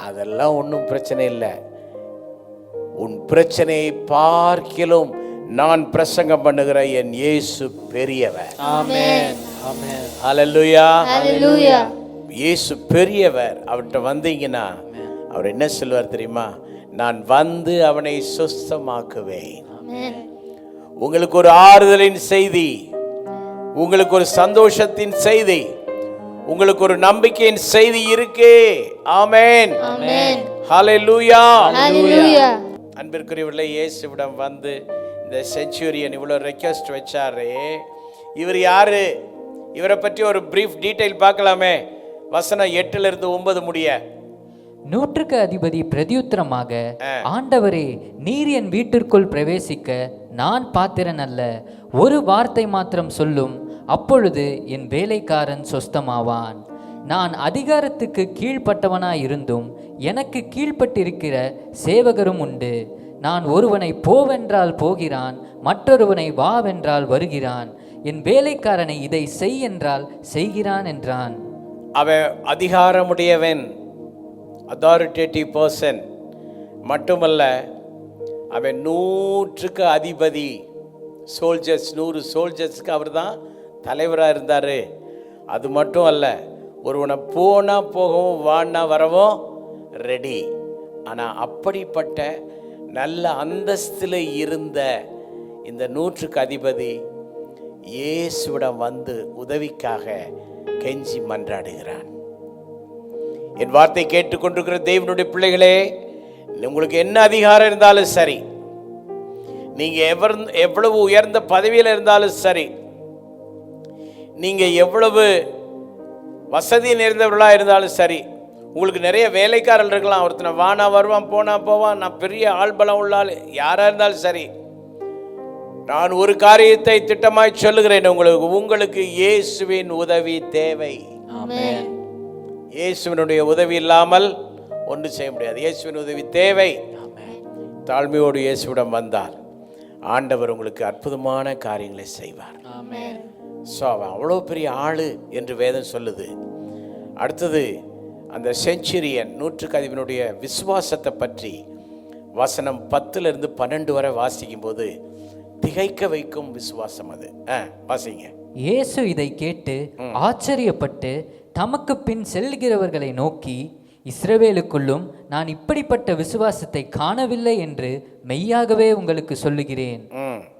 அதெல்லாம் ஒன்றும் பிரச்சனை இல்லை. உன் பிரச்சனையை பார்க்கிலும் நான் பிரசங்கம் பண்ணுகிற என் இயேசு பெரியவர். Amen. Amen. ஹல்லேலூயா. Hallelujah. இயேசு பெரியவர். அவர்கிட்ட வந்தீங்கன்னா அவர் என்ன சொல்வார் தெரியுமா? நான் வந்து அவனை சுஸ்தமாக்குவேன். Amen. உங்களுக்கு ஒரு ஆறுதலின் செய்தி, உங்களுக்கு ஒரு சந்தோஷத்தின் செய்தி, உங்களுக்கு ஒரு நம்பிக்கையின் செய்தி இருக்கு. ஆமென். Amen. ஹல்லேலூயா. Hallelujah. அன்பிற்குரியவர்களே, இயேசுவிடம் வந்து இந்த செஞ்சுரியன் இவ்வளோ ரெக்வெஸ்ட் வச்சாரு. இவர் யாரு? இவரை பற்றி ஒரு பிரீஃப் டீட்டெயில் பார்க்கலாமே. வசனம் 8-9 முடிய. நூற்றுக்கு அதிபதி பிரதியுத்தரமாக, ஆண்டவரே, நீர் என் வீட்டிற்குள் பிரவேசிக்க நான் பாத்திரன் அல்ல. ஒரு வார்த்தை மாத்திரம் சொல்லும், அப்பொழுது என் வேலைக்காரன் சொஸ்தமாவான். நான் அதிகாரத்துக்கு கீழ்ப்பட்டவனாயிருந்தும் எனக்கு கீழ்ப்பட்டிருக்கிற சேவகரும் உண்டு. நான் ஒருவனை போவென்றால் போகிறான், மற்றொருவனை வாவென்றால் வருகிறான். என் வேலைக்காரனை இதை செய் என்றால் செய்கிறான் என்றான். அவன் அதிகாரமுடையவன், அத்தாரிட்டேட்டிவ் பர்சன் மட்டுமல்ல, அவன் 100க்கு அதிபதி. சோல்ஜர்ஸ், 100 சோல்ஜர்ஸ்க்கு அவர் தான் தலைவராக இருந்தார். அது மட்டும் அல்ல, ஒருவனை போனால் போகவும் வான்னா வரவும் ரெடி. ஆனால் அப்படிப்பட்ட நல்ல அந்தஸ்தில் இருந்த இந்த 100க்கு அதிபதி இயேசுவிடம் வந்து உதவிக்காக கெஞ்சி மன்றாடுகிறான். என் வார்த்தை கேட்டுக்கொண்டிருக்கிற தேவனுடைய பிள்ளைகளே, உங்களுக்கு என்ன அதிகாரம் இருந்தாலும் சரி, நீங்க எவ்வளவு உயர்ந்த பதவியில் இருந்தாலும் சரி, நீங்க எவ்வளவு வசதி நிறைந்தவர்களாக இருந்தாலும் சரி, உங்களுக்கு நிறைய வேலைக்காரர்கள் இருக்கலாம். ஒருத்தனை வானா வருவான், போனா போவான், நான் பெரிய ஆள்பலம் உள்ள ஆள் யாராக இருந்தாலும் சரி, நான் ஒரு காரியத்தை திட்டமாய் சொல்லுகிறேன், உங்களுக்கு இயேசுவின் உதவி தேவை. இயேசுவினுடைய உதவி இல்லாமல் ஒன்றும் செய்ய முடியாது. இயேசுவின் உதவி தேவை. தாழ்மையோடு இயேசுவிடம் வந்தால் ஆண்டவர் உங்களுக்கு அற்புதமான காரியங்களை செய்வார். ஸோ அவன் அவ்வளோ பெரிய ஆளு என்று வேதம் சொல்லுது. அடுத்தது அந்த செஞ்சுரியன் 100க்கு அதிபனுடைய விசுவாசத்தை பற்றி வசனம் 10-12 வரை வாசிக்கும் போது திகைக்க வைக்கும் விசுவாசம் அது. வாசிங்க. இயேசு இதை கேட்டு ஆச்சரியப்பட்டு தமக்கு பின் செல்கிறவர்களை நோக்கி, இஸ்ரவேலுக்குள்ளும் நான் இப்படிப்பட்ட விசுவாசத்தை காணவில்லை என்று மெய்யாகவே உங்களுக்கு சொல்லுகிறேன்.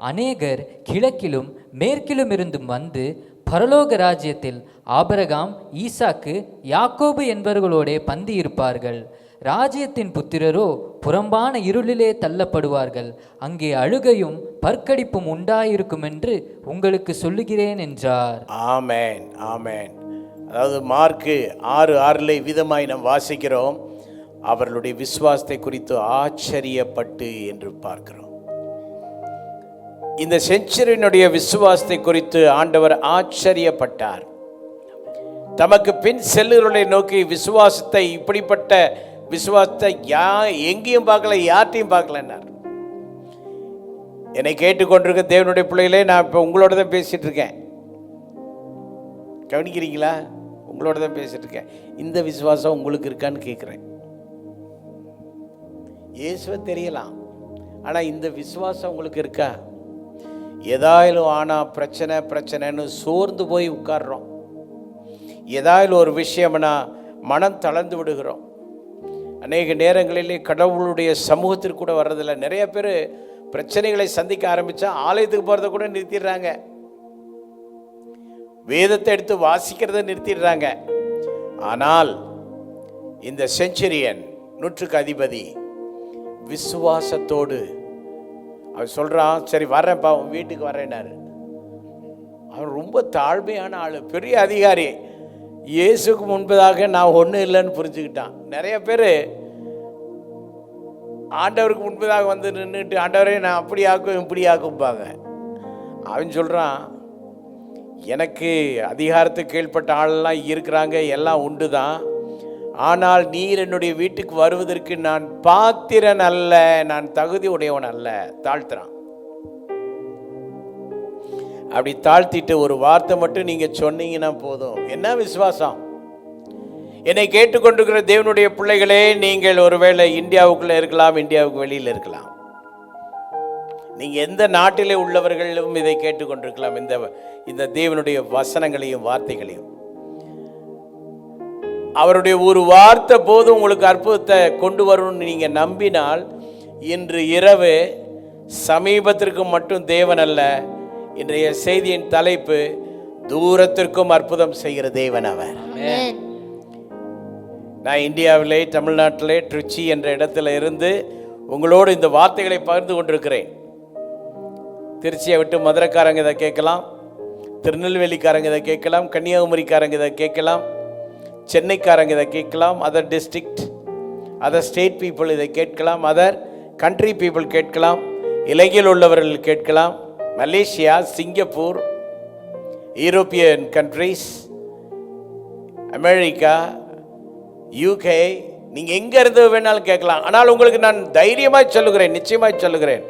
அநேகர் கிழக்கிலும் மேற்கிலும் இருந்தும் வந்து பரலோக ராஜ்யத்தில் ஆபிரகாம், ஈசாக்கு, யாக்கோபு என்பவர்களோடே பந்தி இருப்பார்கள். ராஜ்யத்தின் புத்திரரோ புறம்பான இருளிலே தள்ளப்படுவார்கள். அங்கே அழுகையும் பற்கடிப்பும் உண்டாயிருக்கும் என்று உங்களுக்கு சொல்லுகிறேன் என்றார். ஆமேன், ஆமேன். அதாவது மார்க்கு 6:6 விதமாய் நாம் வாசிக்கிறோம், அவர்களுடைய விசுவாசத்தை குறித்து ஆச்சரியப்பட்டு என்று பார்க்கிறோம். இந்த செஞ்சுரியனுடைய விசுவாசத்தை குறித்து ஆண்டவர் ஆச்சரியப்பட்டார். தமக்கு பின் செல்லுகிறவர்களை நோக்கி, விசுவாசத்தை, இப்படிப்பட்ட விசுவாசத்தை எங்கேயும் பார்க்கல, யார்ட்டையும் பார்க்கலன்னார். என்னை கேட்டுக்கொண்டிருக்க தேவனுடைய பிள்ளைகளே, நான் இப்போ உங்களோட தான் பேசிட்டு இருக்கேன். கவனிக்கிறீங்களா? உங்களோட தான் பேசிட்டு இருக்கேன். இந்த விசுவாசம் உங்களுக்கு இருக்கான்னு கேட்குறேன். இயேசுவை தெரியலாம், ஆனால் இந்த விசுவாசம் உங்களுக்கு இருக்கா? ஏதாயிலும் ஆனால் பிரச்சனைன்னு சோர்ந்து போய் உட்கார்றோம். ஏதாயிலும் ஒரு விஷயம்னா மனம் தளர்ந்து விடுகிறோம். அநேக நேரங்களிலே கடவுளுடைய சமூகத்திற்கு கூட வர்றதில்லை. நிறைய பேர் பிரச்சனைகளை சந்திக்க ஆரம்பித்தா ஆலயத்துக்கு போகிறத கூட நிறுத்திடுறாங்க, வேதத்தை எடுத்து வாசிக்கிறத நிறுத்திடுறாங்க. ஆனால் இந்த செஞ்சுரியன் 100க்கு அதிபதி விசுவாசத்தோடு அவன் சொல்கிறான், சரி வர்றேன்ப்பா, உன் வீட்டுக்கு வர்றேன்னாரு. அவன் ரொம்ப தாழ்மையான ஆள், பெரிய அதிகாரி. இயேசுக்கு முன்பதாக நான் ஒன்றும் இல்லைன்னு புரிஞ்சுக்கிட்டான். நிறைய பேர் ஆண்டவருக்கு முன்பதாக வந்து நின்றுட்டு, ஆண்டவரே நான் அப்படி ஆக்கும் இப்படி ஆக்கும்பாங்க. அவன் சொல்கிறான், எனக்கு அதிகாரத்துக்கு கீழ்ப்பட்ட ஆளெல்லாம் இருக்கிறாங்க, எல்லாம் உண்டு தான், ஆனால் நீர் என்னுடைய வீட்டுக்கு வருவதற்கு நான் பாத்திரன் அல்ல, நான் தகுதி உடையவன் அல்ல. தாழ்த்துறான். அப்படி தாழ்த்திட்டு ஒரு வார்த்தை மட்டும் நீங்க சொன்னீங்கன்னா போதும். என்ன விசுவாசம்! என்னை கேட்டுக்கொண்டிருக்கிற தேவனுடைய பிள்ளைகளே, நீங்கள் ஒருவேளை இந்தியாவுக்குள்ள இருக்கலாம், இந்தியாவுக்கு வெளியில் இருக்கலாம், நீங்க எந்த நாட்டிலே உள்ளவர்களும் இதை கேட்டுக்கொண்டிருக்கலாம், இந்த தேவனுடைய வசனங்களையும் வார்த்தைகளையும். அவருடைய ஒரு வார்த்தை போதும் உங்களுக்கு அற்புதத்தை கொண்டு வரும்னு நீங்க நம்பினால், இன்று இரவு சமீபத்திற்கு மட்டும் தேவன் அல்ல, இன்றைய செய்தியின் தலைப்பு தூரத்திற்கும் அற்புதம் செய்கிற தேவன் அவர். நான் இந்தியாவிலே, தமிழ்நாட்டிலே, ட்ரிச்சி என்ற இடத்துல இருந்து உங்களோடு இந்த வார்த்தைகளை பகிர்ந்து கொண்டிருக்கிறேன். திருச்சியை விட்டு மதுரைக்காரங்க இதை கேட்கலாம், திருநெல்வேலிக்காரங்க இதை கேட்கலாம், கன்னியாகுமரிக்காரங்க இதை கேட்கலாம், சென்னைக்காரங்க இதை கேட்கலாம், other district other state people இதை கேட்கலாம், அதர் கண்ட்ரி பீப்புள் கேட்கலாம், இலங்கையில் உள்ளவர்கள் கேட்கலாம், Malaysia, Singapore, European countries, America, UK, நீங்கள் எங்கே இருந்து வேணாலும் கேட்கலாம். ஆனால் உங்களுக்கு நான் தைரியமாய் சொல்லுகிறேன், நிச்சயமாய் சொல்லுகிறேன்,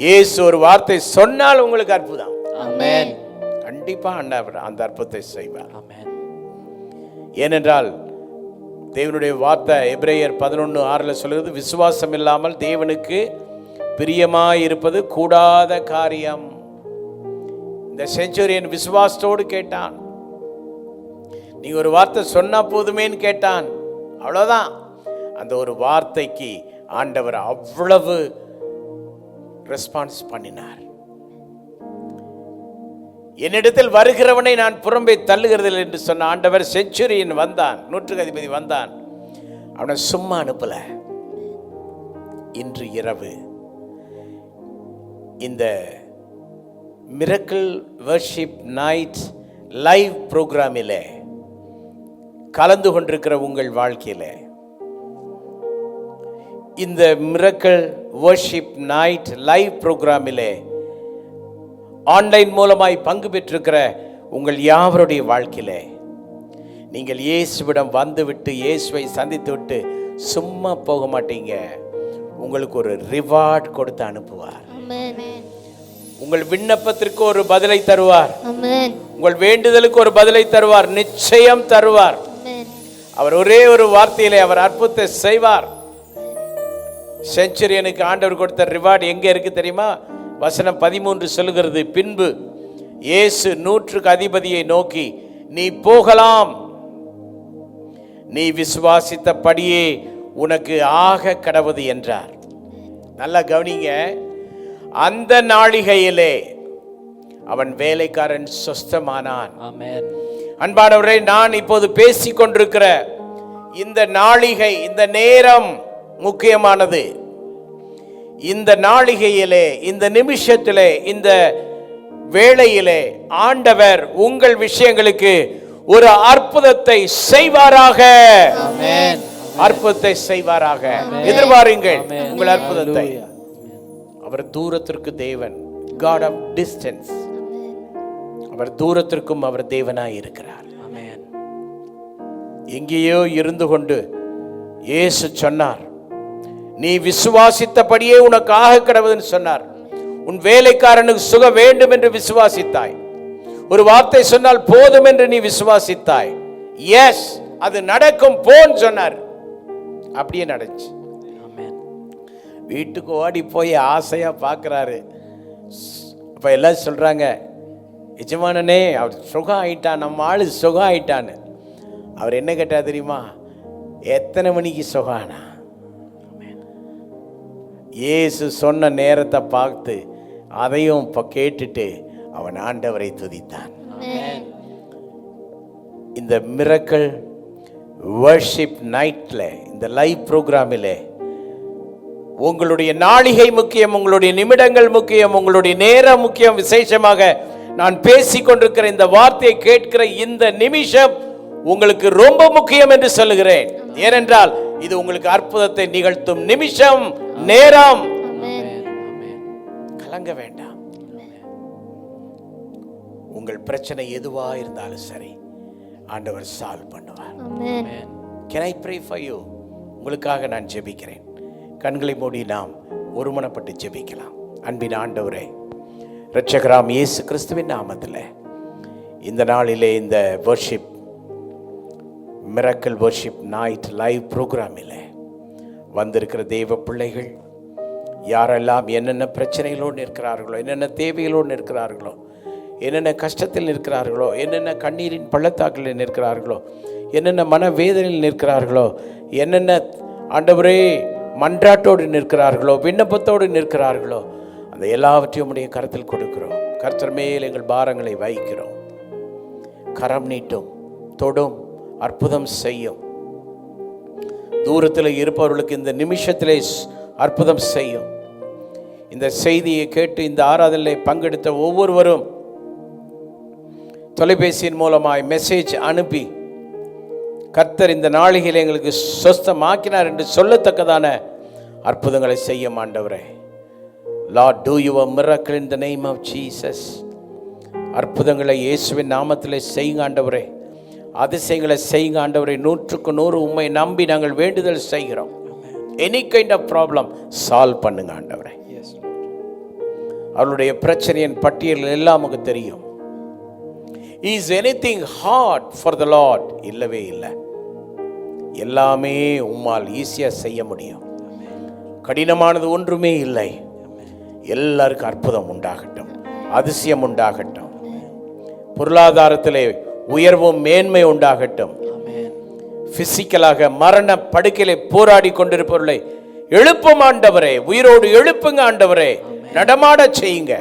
இயேசு ஒரு வார்த்தை சொன்னால் உங்களுக்கு அற்புதம். Amen. கண்டிப்பாக அந்த அற்புதத்தை செய்வார். Amen. ஏனென்றால் தேவனுடைய வார்த்தை எபிரேயர் 11:6 சொல்கிறது, விசுவாசம் இல்லாமல் தேவனுக்கு பிரியமாயிருப்பது கூடாத காரியம். இந்த செஞ்சுரியன் விசுவாசத்தோடு கேட்டான். நீ ஒரு வார்த்தை சொன்னா போதுமேன்னு கேட்டான், அவ்வளோதான். அந்த ஒரு வார்த்தைக்கு ஆண்டவர் அவ்வளவு ரெஸ்பான்ஸ் பண்ணினார். என்னிடத்தில் வருகிறவனை நான் புறம்பே தள்ளுகிறதில்லை என்று சொன்ன ஆண்டவர் செஞ்சுரியன் வந்தான், 100க்கு அதிபதி வந்தான், அவனை சும்மா அனுப்பல. இன்று இரவு இந்த மிரக்கிள் வர்ஷிப் நைட் லைவ் ப்ரோக்ராமிலே கலந்து கொண்டிருக்கிற உங்கள் வாழ்க்கையில் இந்த மிரக்கிள் வர்ஷிப் நைட் லைவ் ப்ரோக்ராமிலே ஆன்லைன் மூலமாய் பங்கு பெற்றிருக்கிற உங்கள் யாவருடைய வாழ்க்கையிலே நீங்கள் இயேசுவிடம் வந்துவிட்டு இயேசுவை சந்தித்து விட்டு சும்மா போக மாட்டீங்க. உங்களுக்கு ஒரு ரிவார்ட் கொடுத்து அனுப்புவார். உங்கள் விண்ணப்பத்திற்கு ஒரு பதிலை தருவார். உங்கள் வேண்டுதலுக்கு ஒரு பதிலை தருவார், நிச்சயம் தருவார். அவர் ஒரே ஒரு வார்த்தையிலே அவர் அற்புதத்தை செய்வார். செஞ்சுரியனுக்கு ஆண்டவர் கொடுத்த ரிவார்டு எங்கே இருக்கு தெரியுமா? வசனம் 13 சொல்லுகிறது, பின்பு இயேசு 100க்கு அதிபதியை நோக்கி, நீ போகலாம், நீ விசுவாசித்தபடியே உனக்கு ஆக கடவுது என்றார். நல்லா கவனிங்க, அந்த நாளிகையிலே அவன் வேலைக்காரன் சொஸ்தமானான். Amen. அன்பானவரே, நான் இப்போது பேசிக் கொண்டிருக்கிற இந்த நாளிகை, இந்த நேரம் முக்கியமானது. இந்த நாளிகையிலே, இந்த நிமிஷத்திலே, இந்த வேளையிலே ஆண்டவர் உங்கள் விஷயங்களுக்கு ஒரு அற்புதத்தை செய்வாராக. Amen. அற்புதத்தை செய்வாராக. எதிர்பாருங்கள் உங்கள் அற்புதத்தை. அவர் தூரத்திற்கு தேவன், God of distance. அவர் தூரத்திற்கும் அவர் தேவனாய் இருக்கிறார். Amen. எங்கேயோ இருந்து கொண்டு இயேசு சொன்னார், நீ விசுவாசித்தபடியே உனக்கு ஆக கடவுதுன்னு சொன்னார். உன் வேலைக்காரனுக்கு சுக வேண்டும் என்று விசுவாசித்தாய். ஒரு வார்த்தை சொன்னால் போதும் என்று நீ விசுவாசித்தாய். எஸ், அது நடக்கும் போன்னு சொன்னார். அப்படியே நடந்துச்சு. வீட்டுக்கு ஓடி போய் ஆசையா பார்க்குறாரு. அப்போ எல்லாம் சொல்றாங்க, எஜமானனே அவர் சுகம் ஆயிட்டான், நம்ம ஆளு சுகம் ஆயிட்டான்னு. அவர் என்ன கேட்டா தெரியுமா? எத்தனை மணிக்கு சுகானா? இயேசு சொன்ன நேரத்தை பார்த்து அதையும் இப்போ கேட்டுட்டு அவன் ஆண்டவரை துதித்தான். இந்த மிரக்கிள் வர்ஷிப் நைட்ல, இந்த லைவ் ப்ரோக்ராமில் உங்களுடைய நாளிகை முக்கியம், உங்களுடைய நிமிடங்கள் முக்கியம், உங்களுடைய நேரம் முக்கியம். விசேஷமாக நான் பேசிக் கொண்டிருக்கிற இந்த வார்த்தையை கேட்கிற இந்த நிமிஷம் உங்களுக்கு ரொம்ப முக்கியம் என்று சொல்லுகிறேன். ஏனென்றால் இது உங்களுக்கு அற்புதத்தை நிகழ்த்தும் நிமிஷம், நேரம். கலங்க வேண்டாம். உங்கள் பிரச்சனை எதுவா இருந்தாலும் சரி, ஆண்டவர் சால்வ் பண்ணுவார். Can I pray for you? உங்களுக்காக நான் ஜெபிக்கிறேன். கண்களை மூடி நாம் ஒருமனப்பட்டு ஜெபிக்கலாம். அன்பின் ஆண்டவரே, இரட்சகராம் இயேசு கிறிஸ்துவின் நாமத்தில் இந்த நாளிலே இந்த worship miracle worship night live ப்ரோக்ராமில் வந்திருக்கிற தேவ பிள்ளைகள் யாரெல்லாம் என்னென்ன பிரச்சனைகளோடு இருக்கிறார்களோ, என்னென்ன தேவைகளோடு இருக்கிறார்களோ, என்னென்ன கஷ்டத்தில் நிற்கிறார்களோ, என்னென்ன கண்ணீரின் பள்ளத்தாக்கில் நிற்கிறார்களோ, என்னென்ன மனவேதனையில் நிற்கிறார்களோ, என்னென்ன ஆண்டவரே மன்றாட்டோடு நிற்கிறார்களோ, விண்ணப்பத்தோடு நிற்கிறார்களோ, அந்த எல்லாவற்றையும் உடைய கரத்தில் கொடுக்கிறோம். கர்த்தர் மேல் எங்கள் பாரங்களை வைக்கிறோம். கரம் நீட்டும், தொடும், அற்புதம் செய்யும். தூரத்தில் இருப்பவர்களுக்கு இந்த நிமிஷத்திலே அற்புதம் செய்யும். இந்த செய்தியை கேட்டு இந்த ஆராதனையை பங்கெடுத்த ஒவ்வொருவரும் தொலைபேசியின் மூலமாய் மெசேஜ் அனுப்பி கர்த்தர் இந்த நாளிகையில் எங்களுக்கு சொஸ்தமாக்கினார் என்று சொல்லத்தக்கதான அற்புதங்களை செய்யும் ஆண்டவரே. Lord, do your miracle in the name of Jesus. அற்புதங்களை இயேசுவின் நாமத்திலே செய்யுங்க ஆண்டவரே. அதிசயங்களை செய்யுங்க ஆண்டவரே. 100% உம்மை நம்பி நாங்கள் வேண்டுதல் செய்கிறோம். Any kind of problem solve பண்ணுங்க ஆண்டவரே. அவருடைய பிரச்சனையின் பட்டியல் எல்லாம் நமக்கு தெரியும். Is anything hard for the Lord? இல்லவே இல்லை. எல்லாமே உம்மால் ஈஸியா செய்ய முடியும். கடினமானது ஒன்றுமே இல்லை. எல்லாருக்கும் அற்புதம் உண்டாகட்டும், அதிசயம் உண்டாகட்டும், பொருளாதாரத்திலே உயர்வும் மேன்மை உண்டாகட்டும். பிசிக்கலாக மரண படுக்கையிலே போராடி கொண்டிருப்பவர்களை எழுப்பும் ஆண்டவரே. உயிரோடு எழுப்புங்க ஆண்டவரே. நடமாட செய்யுங்க.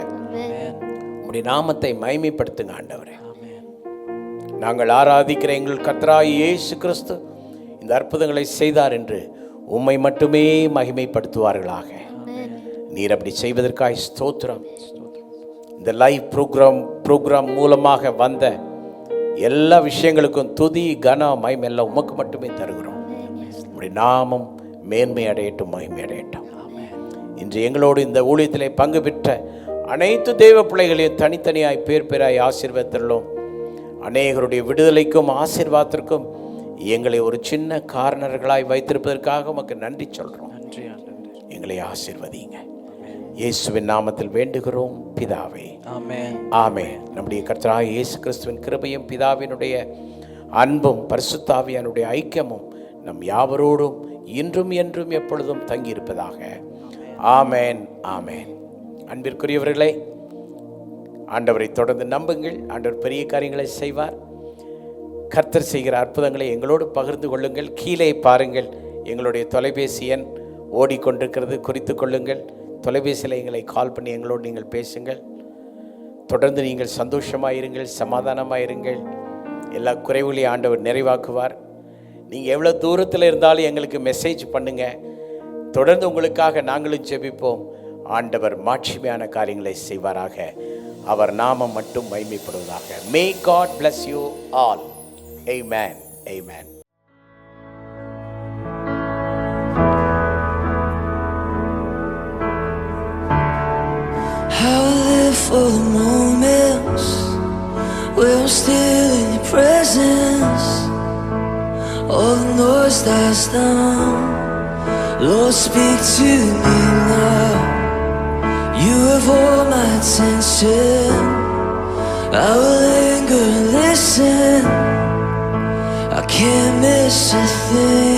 உம்முடைய நாமத்தை மகிமைப்படுத்துங்க ஆண்டவரே. நாங்கள் ஆராதிக்கிற எங்கள் கர்த்தராகிய இயேசு கிறிஸ்து இந்த அற்புதங்களை செய்தார் என்று உம்மை மட்டுமே மகிமைப்படுத்துவார்களாக. நீர் அப்படி செய்வதற்காக ஸ்தோத்திரம். இந்த லைவ் ப்ரோக்ராம் மூலமாக வந்த எல்லா விஷயங்களுக்கும் துதி கன மகிமை எல்லாம் உமக்கு மட்டுமே தருகிறோம். உம்முடைய நாமம் மேன்மை அடையட்டும், மகிமை அடையட்டும். இன்று எங்களோடு இந்த ஊழியத்திலே பங்கு பெற்ற அனைத்து தெய்வ பிள்ளைகளையும் தனித்தனியாய் பேர் பேராய் ஆசீர்வதித்துள்ளோம். அநேகருடைய விடுதலைக்கும் ஆசீர்வாதத்திற்கும் எங்களை ஒரு சின்ன காரணர்களாய் வைத்திருப்பதற்காக உமக்கு நன்றி சொல்கிறோம். எங்களை ஆசீர்வதிங்க. இயேசுவின் நாமத்தில் வேண்டுகிறோம் பிதாவே, ஆமென். ஆமென். நம்முடைய கர்த்தராகிய இயேசு கிறிஸ்துவின் கிருபையும் பிதாவினுடைய அன்பும் பரிசுத்த ஆவியானுடைய ஐக்கியமும் நம் யாவரோடும் இன்றும் என்றும் எப்பொழுதும் தங்கியிருப்பதாக. ஆமென், ஆமென். அன்பிற்குரியவர்களே, ஆண்டவரை தொடர்ந்து நம்புங்கள். ஆண்டவர் பெரிய காரியங்களை செய்வார். கர்த்தர் செய்கிற அற்புதங்களை எங்களோடு பகிர்ந்து கொள்ளுங்கள். கீழே பாருங்கள், எங்களுடைய தொலைபேசி எண் ஓடிக்கொண்டிருக்கிறது, குறித்து கொள்ளுங்கள். தொலைபேசியில் எங்களை கால் பண்ணி எங்களோடு நீங்கள் பேசுங்கள். தொடர்ந்து நீங்கள் சந்தோஷமாயிருங்கள், சமாதானமாயிருங்கள். எல்லா குறைவுகளையும் ஆண்டவர் நிறைவாக்குவார். நீங்கள் எவ்வளோ தூரத்தில் இருந்தாலும் எங்களுக்கு மெசேஜ் பண்ணுங்கள். தொடர்ந்து உங்களுக்காக நாங்களும் ஜெபிப்போம். ஆண்டவர் மாட்சிமையான காரியங்களை செய்வாராக. அவர் நாமம் மட்டும் மகிமைப்படுவதாக. May God bless you all. Amen. Amen. I will live for the moments where I'm still in your presence. All the noise dies down. Lord, speak to me now. You have all my attention. I will linger and listen. I can't miss a thing.